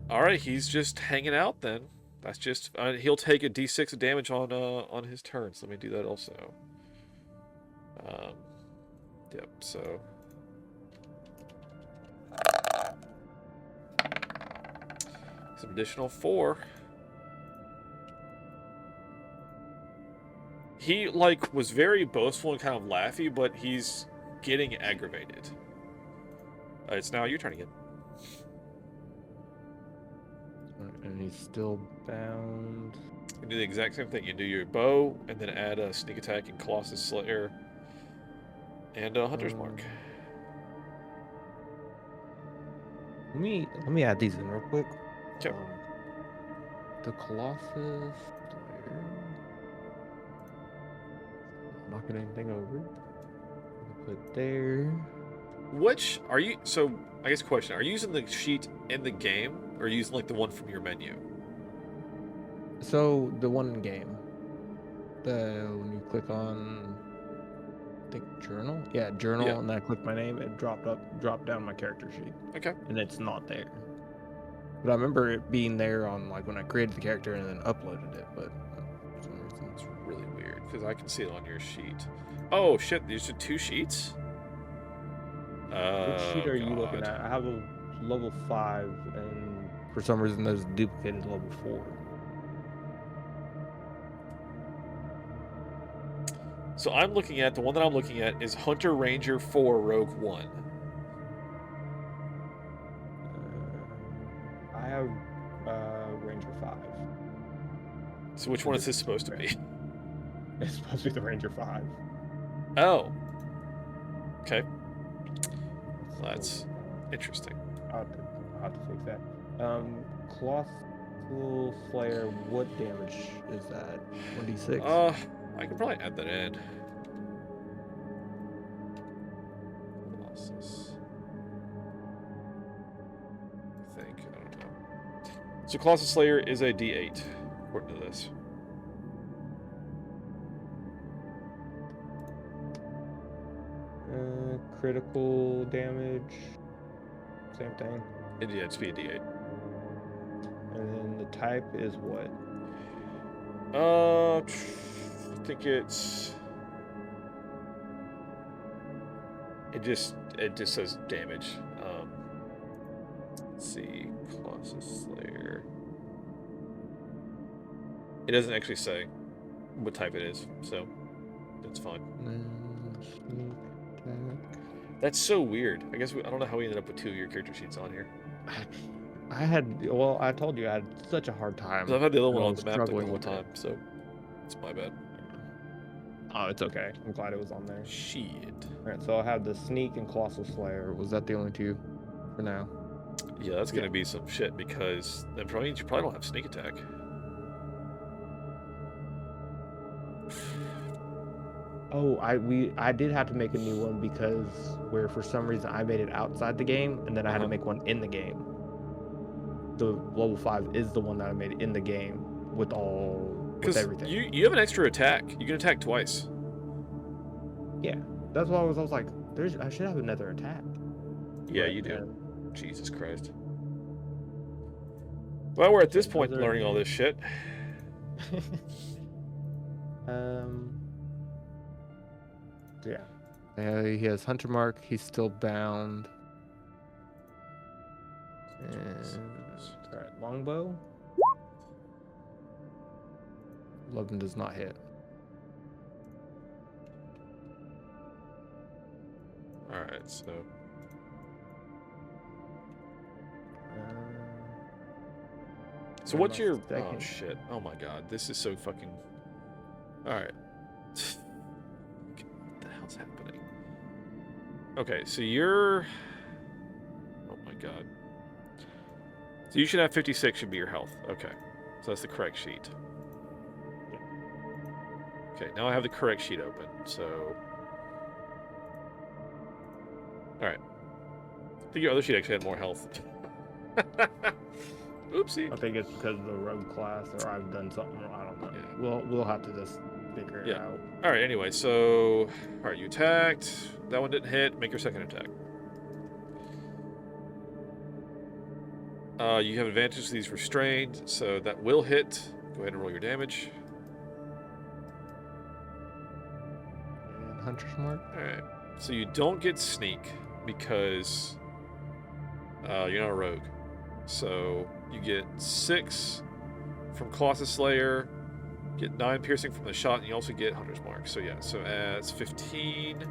Speaker 2: Alright, he's just hanging out then. That's just... he'll take a d6 of damage on his turn, so let me do that also. Yep, so... Some additional 4. He, like, was very boastful and kind of laughy, but he's getting aggravated. It's now your turn again.
Speaker 11: And he's still bound.
Speaker 2: You do the exact same thing. You do your bow, and then add a sneak attack and Colossus Slayer, and a Hunter's Mark.
Speaker 11: Let me add these in real quick.
Speaker 2: Sure.
Speaker 11: The Colossus Slayer. Knocking anything over. Put there.
Speaker 2: Which are you? So I guess question: are you using the sheet in the game, or are you using like the one from your menu?
Speaker 11: So the one in game. When you click on, I think journal. Yeah, journal,
Speaker 2: Yeah.
Speaker 11: and then I click my name. It dropped down my character sheet.
Speaker 2: Okay.
Speaker 11: And it's not there. But I remember it being there on like when I created the character and then uploaded it. But for some reason
Speaker 2: It's really weird because I can see it on your sheet. Oh shit! These are 2 sheets.
Speaker 11: Which sheet are you looking at? I have a level 5, and for some reason there's a duplicated level 4.
Speaker 2: So I'm looking at the one that I'm looking at is Hunter Ranger 4 Rogue 1.
Speaker 11: I have Ranger 5.
Speaker 2: So which one is this supposed to be?
Speaker 11: It's supposed to be the Ranger 5.
Speaker 2: Oh. Okay. That's interesting.
Speaker 11: I'll have to fix that. Colossal Slayer, what damage is that? 1d6?
Speaker 2: I can probably add that in. Colossus. I think. I don't know. So Colossus Slayer is a d8, according to this.
Speaker 11: Critical damage. Same thing.
Speaker 2: Yeah, it's be a d8.
Speaker 11: And then the type is what?
Speaker 2: I think it's... It just says damage. Let's see, Colossus Slayer. It doesn't actually say what type it is, so that's fine. That's so weird. I guess I don't know how we ended up with 2 of your character sheets on here.
Speaker 11: I told you I had such a hard time.
Speaker 2: I've had the other one on the map like the
Speaker 11: struggling
Speaker 2: whole
Speaker 11: with
Speaker 2: time, so it's my bad.
Speaker 11: Oh, it's okay. I'm glad it was on there.
Speaker 2: Shit.
Speaker 11: Alright, so I have the Sneak and Colossal Slayer. Was that the only 2 for now?
Speaker 2: Yeah, that's gonna be some shit because that probably means you probably don't have sneak attack.
Speaker 11: Oh, I did have to make a new one because where for some reason I made it outside the game and then I had to make one in the game. The level 5 is the one that I made in the game with everything.
Speaker 2: You have an extra attack. You can attack twice.
Speaker 11: Yeah, that's why I was like, I should have another attack.
Speaker 2: Yeah, you do. Jesus Christ. Well, we're at this point learning all this shit.
Speaker 11: Yeah. He has Hunter Mark. He's still bound. And alright, Longbow. 11 does not hit.
Speaker 2: Alright, so. So what's your... Oh, shit. Oh, my God. This is so fucking... Alright. What the hell's happening? Okay, so you're... Oh, my God. So you should have 56 should be your health. Okay. So that's the correct sheet. Okay, now I have the correct sheet open, so... Alright. I think your other sheet actually had more health. Oopsie.
Speaker 11: I think it's because of the rogue class, or I've done something wrong. I don't know. Yeah. We'll have to just figure it out.
Speaker 2: Alright, anyway, so... Alright, you attacked. That one didn't hit. Make your second attack. You have advantage to these restrained, so that will hit. Go ahead and roll your damage.
Speaker 11: And Hunter's Mark.
Speaker 2: Alright, so you don't get sneak because you're not a rogue. So you get 6 from Colossus Slayer, get 9 piercing from the shot, and you also get Hunter's Mark. So yeah, so that's 15.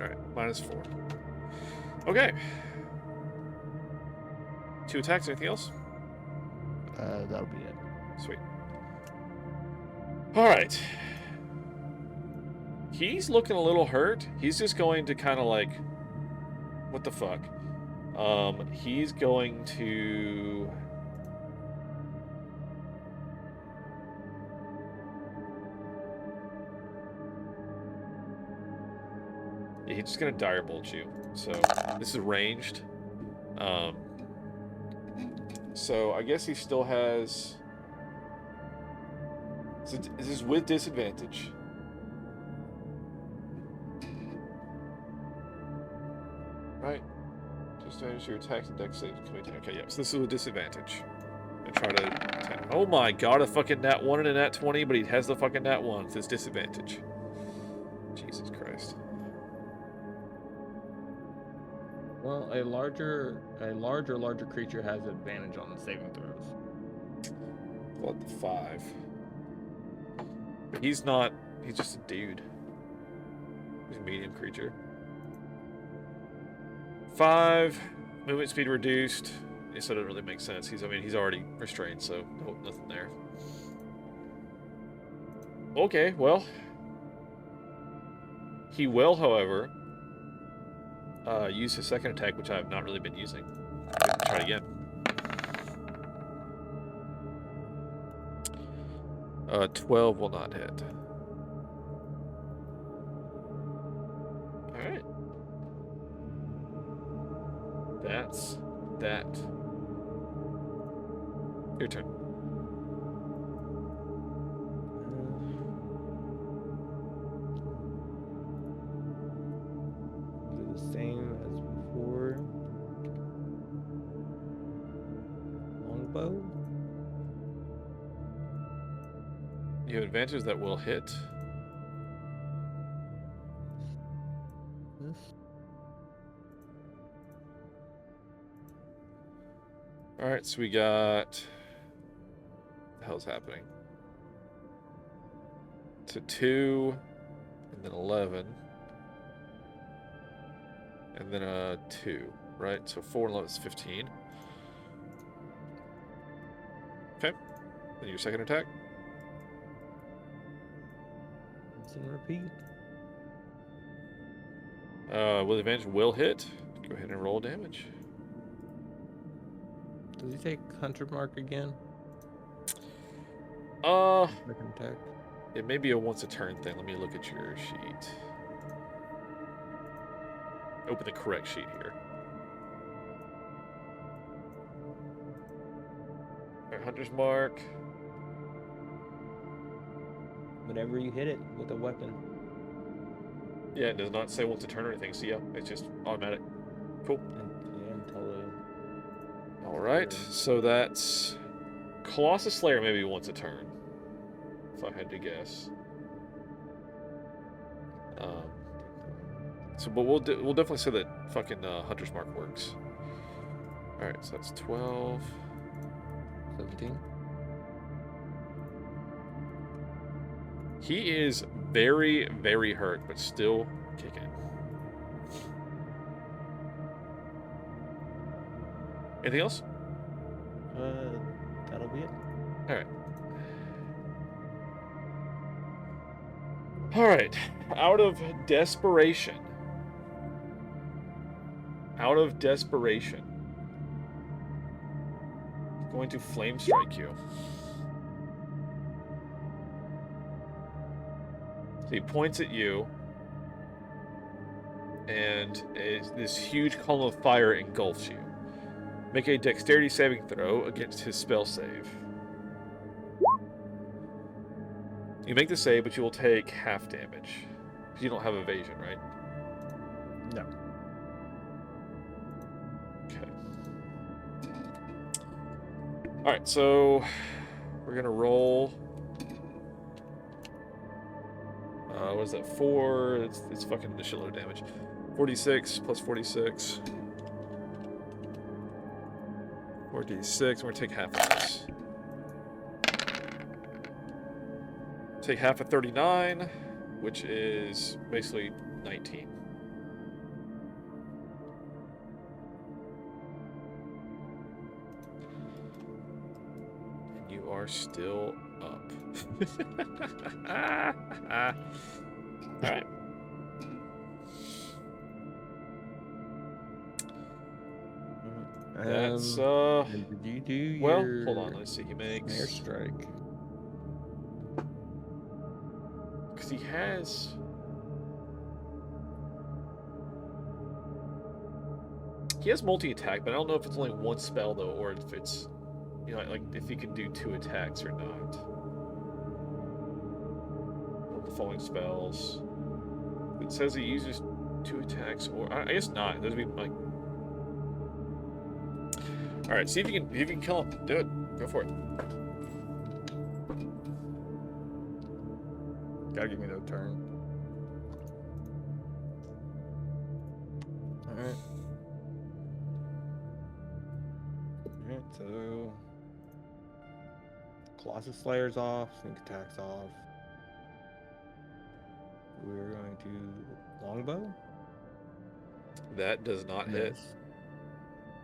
Speaker 2: Alright, -4. Okay. 2 attacks, anything else?
Speaker 11: That'll be it.
Speaker 2: Sweet. Alright. He's looking a little hurt. He's just going to kind of like... What the fuck? He's going to... Yeah, he's just going to Direbolt you. So, this is ranged. So, I guess he still has... So this is with disadvantage. Right? Just manage your attacks and dex saves. Okay, yeah. So this is with disadvantage. And try to attack. Oh my god, a fucking nat 1 and a nat 20, but he has the fucking nat 1. So it's disadvantage. Jesus Christ.
Speaker 11: Well, a larger creature has advantage on the saving throws.
Speaker 2: What the 5? But he's not. He's just a dude. He's a medium creature. 5 movement speed reduced. So it doesn't really make sense. He's already restrained, so nothing there. Okay, well, he will, however, use his second attack, which I have not really been using. Try it again. 12 will not hit. Alright. That's that. Your turn.
Speaker 11: Do the same as before. Longbow.
Speaker 2: You have advantage that will hit.
Speaker 11: This.
Speaker 2: Alright, so we got... What the hell's happening? So 2, and then 11. And then 2, right? So 4 and 11 is 15. Okay. Then your second attack.
Speaker 11: And repeat.
Speaker 2: With advantage will hit. Go ahead and roll damage.
Speaker 11: Does he take Hunter Mark again? Second attack.
Speaker 2: It may be a once a turn thing. Let me look at your sheet. Open the correct sheet here. Alright, Hunter's Mark.
Speaker 11: Whenever you hit it with a weapon.
Speaker 2: Yeah, it does not say once a turn or anything, so yeah, it's just automatic. Cool. Alright, so that's Colossus Slayer maybe once a turn. if I had to guess. But we'll definitely say that fucking Hunter's Mark works. All right, so that's 12,
Speaker 11: 17.
Speaker 2: He is very, very hurt, but still kicking. Anything else?
Speaker 11: That'll be it.
Speaker 2: All right. All right. Out of desperation. Going to flame strike you. So he points at you, and this huge column of fire engulfs you. Make a dexterity saving throw against his spell save. You make the save, but you will take half damage. Because you don't have evasion, right?
Speaker 11: No.
Speaker 2: Okay. Alright, so we're going to roll. What is that? 4. It's fucking a shitload of damage. 46 plus 46. 4d6. We're going to take half of this. Take half of 39, which is basically 19. And you are still up. Alright. That's
Speaker 11: Did you do
Speaker 2: well,
Speaker 11: your
Speaker 2: hold on, let's see. He makes
Speaker 11: snare strike.
Speaker 2: because he has multi-attack, but I don't know if it's only one spell though, or if it's, you know, like if he can do 2 attacks or not. All the following spells. It says he uses 2 attacks, or I guess not. Those would be like. All right, see if you can kill him. Do it. Go for it.
Speaker 11: Gotta give me no turn. Alright. Alright, so Colossus Slayer's off, sneak attack's off. We're going to longbow.
Speaker 2: That does not hit.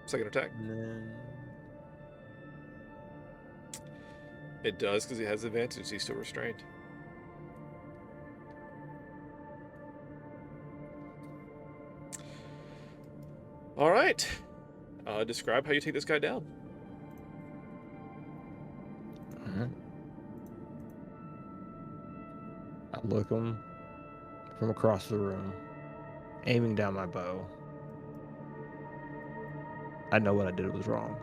Speaker 2: Second attack.
Speaker 11: And then
Speaker 2: It does because he has advantage. He's still restrained. All right. Describe how you take this guy down.
Speaker 11: I look him from across the room, aiming down my bow. I know what I did was wrong,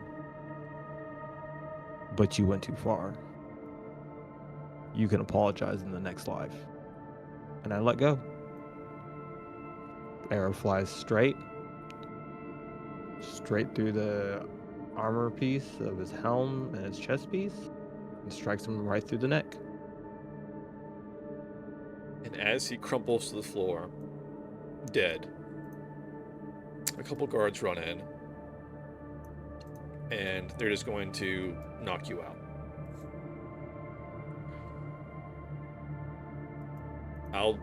Speaker 11: but you went too far. You can apologize in the next life. And I let go. Arrow flies straight through the armor piece of his helm and his chest piece, and strikes him right through the neck.
Speaker 2: And as he crumples to the floor, dead, a couple guards run in, and they're just going to knock you out.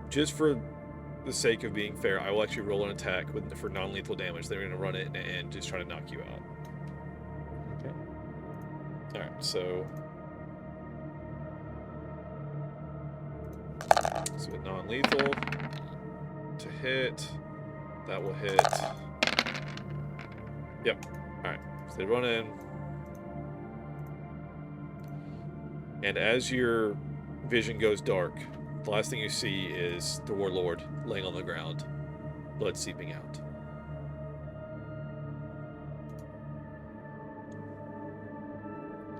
Speaker 2: Just for the sake of being fair, I will actually roll an attack for non-lethal damage. They're going to run it and just try to knock you out.
Speaker 11: Okay.
Speaker 2: Alright, so non-lethal to hit. That will hit. Yep. Alright, so they run in. And as your vision goes dark, the last thing you see is the warlord laying on the ground, blood seeping out.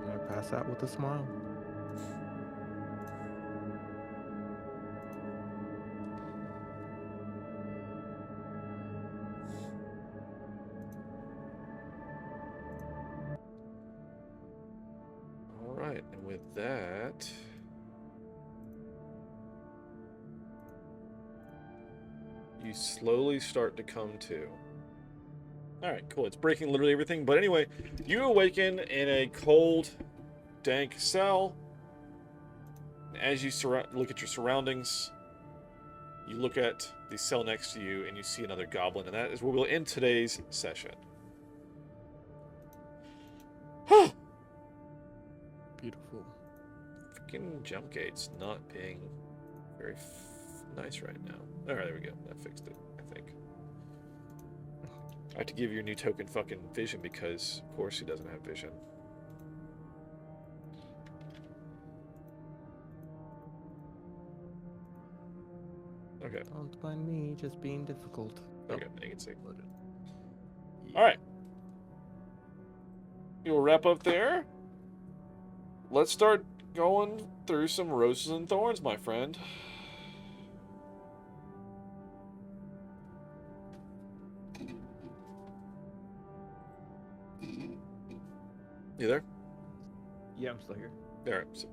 Speaker 11: I pass out with a smile.
Speaker 2: All right, and with that, you slowly start to come to. Alright, cool. It's breaking literally everything. But anyway, you awaken in a cold, dank cell. As you look at your surroundings, you look at the cell next to you and you see another goblin. And that is where we'll end today's session.
Speaker 11: Beautiful.
Speaker 2: Freaking jump gates not being very nice right now. Alright, there we go. That fixed it, I think. I have to give your new token fucking vision because, of course, he doesn't have vision. Okay.
Speaker 11: Don't mind me just being difficult.
Speaker 2: Okay, you can see. Alright. We'll wrap up there. Let's start going through some roses and thorns, my friend. You there?
Speaker 11: Yeah, I'm still here.
Speaker 2: Alright.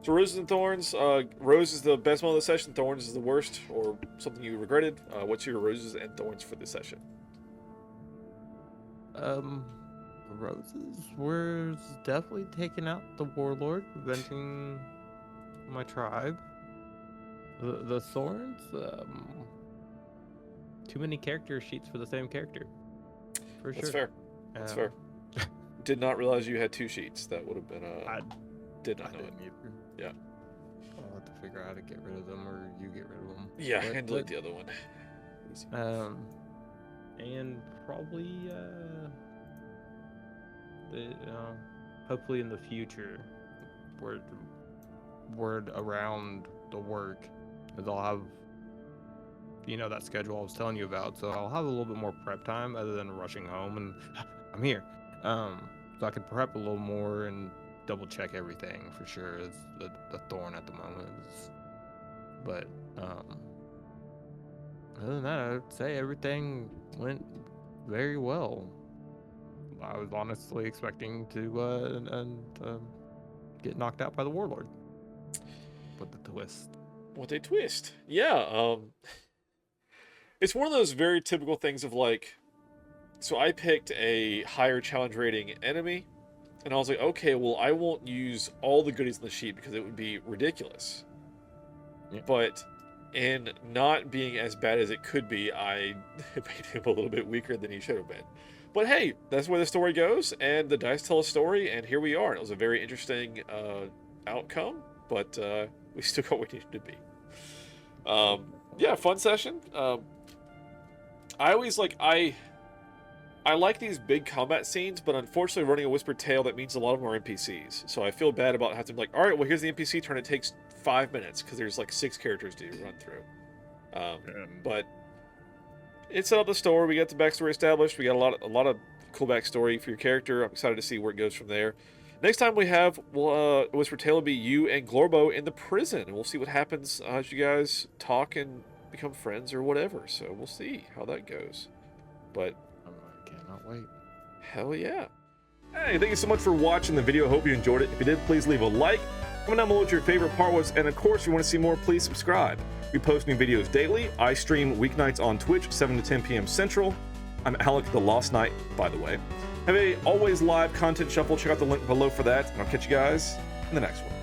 Speaker 2: So roses and thorns. Rose is the best one of the session. Thorns is the worst, or something you regretted. What's your roses and thorns for the session?
Speaker 11: Roses was definitely taking out the warlord, preventing my tribe. The thorns, too many character sheets for the same character. For
Speaker 2: That's
Speaker 11: sure.
Speaker 2: fair. That's fair. Did not realize you had 2 sheets. That would have been
Speaker 11: I
Speaker 2: did not know it.
Speaker 11: either.
Speaker 2: Yeah.
Speaker 11: I'll have to figure out how to get rid of them, or you get rid of them.
Speaker 2: Yeah, and delete the other one. Easy.
Speaker 11: And probably hopefully in the future, word around the work is I'll have, that schedule I was telling you about. So I'll have a little bit more prep time other than rushing home and I'm here. So I could prep a little more and double check everything for sure. Is the thorn at the moment. But other than that, I'd say everything went very well. I was honestly expecting to get knocked out by the warlord. But the twist.
Speaker 2: What a twist. Yeah, it's one of those very typical things of like, so I picked a higher challenge rating enemy, and I was like, okay, well, I won't use all the goodies on the sheet because it would be ridiculous.
Speaker 11: Yeah.
Speaker 2: But in not being as bad as it could be, I made him a little bit weaker than he should have been. But hey, that's where the story goes, and the dice tell a story, and here we are. It was a very interesting outcome, but we still got what we needed to be. Yeah, fun session. I always like, I like these big combat scenes, but unfortunately running a Whispered Tale, that means a lot of them are NPCs. So I feel bad about having to be like, all right, well, here's the NPC turn. It takes 5 minutes because there's like 6 characters to run through. But it set up the story. We got the backstory established. We got a lot of cool backstory for your character. I'm excited to see where it goes from there. Next time we have Whispered Tale will be you and Glorbo in the prison, and we'll see what happens as you guys talk and become friends or whatever. So we'll see how that goes. But
Speaker 11: I cannot wait.
Speaker 2: Hell yeah. Hey, thank you so much for watching the video. Hope you enjoyed it. If you did, please leave a like. Comment down below what your favorite part was. And of course, if you want to see more, please subscribe. We post new videos daily. I stream weeknights on Twitch, 7 to 10 p.m. Central. I'm Alek the Lost Knight, by the way. Have a always live content shuffle. Check out the link below for that. And I'll catch you guys in the next one.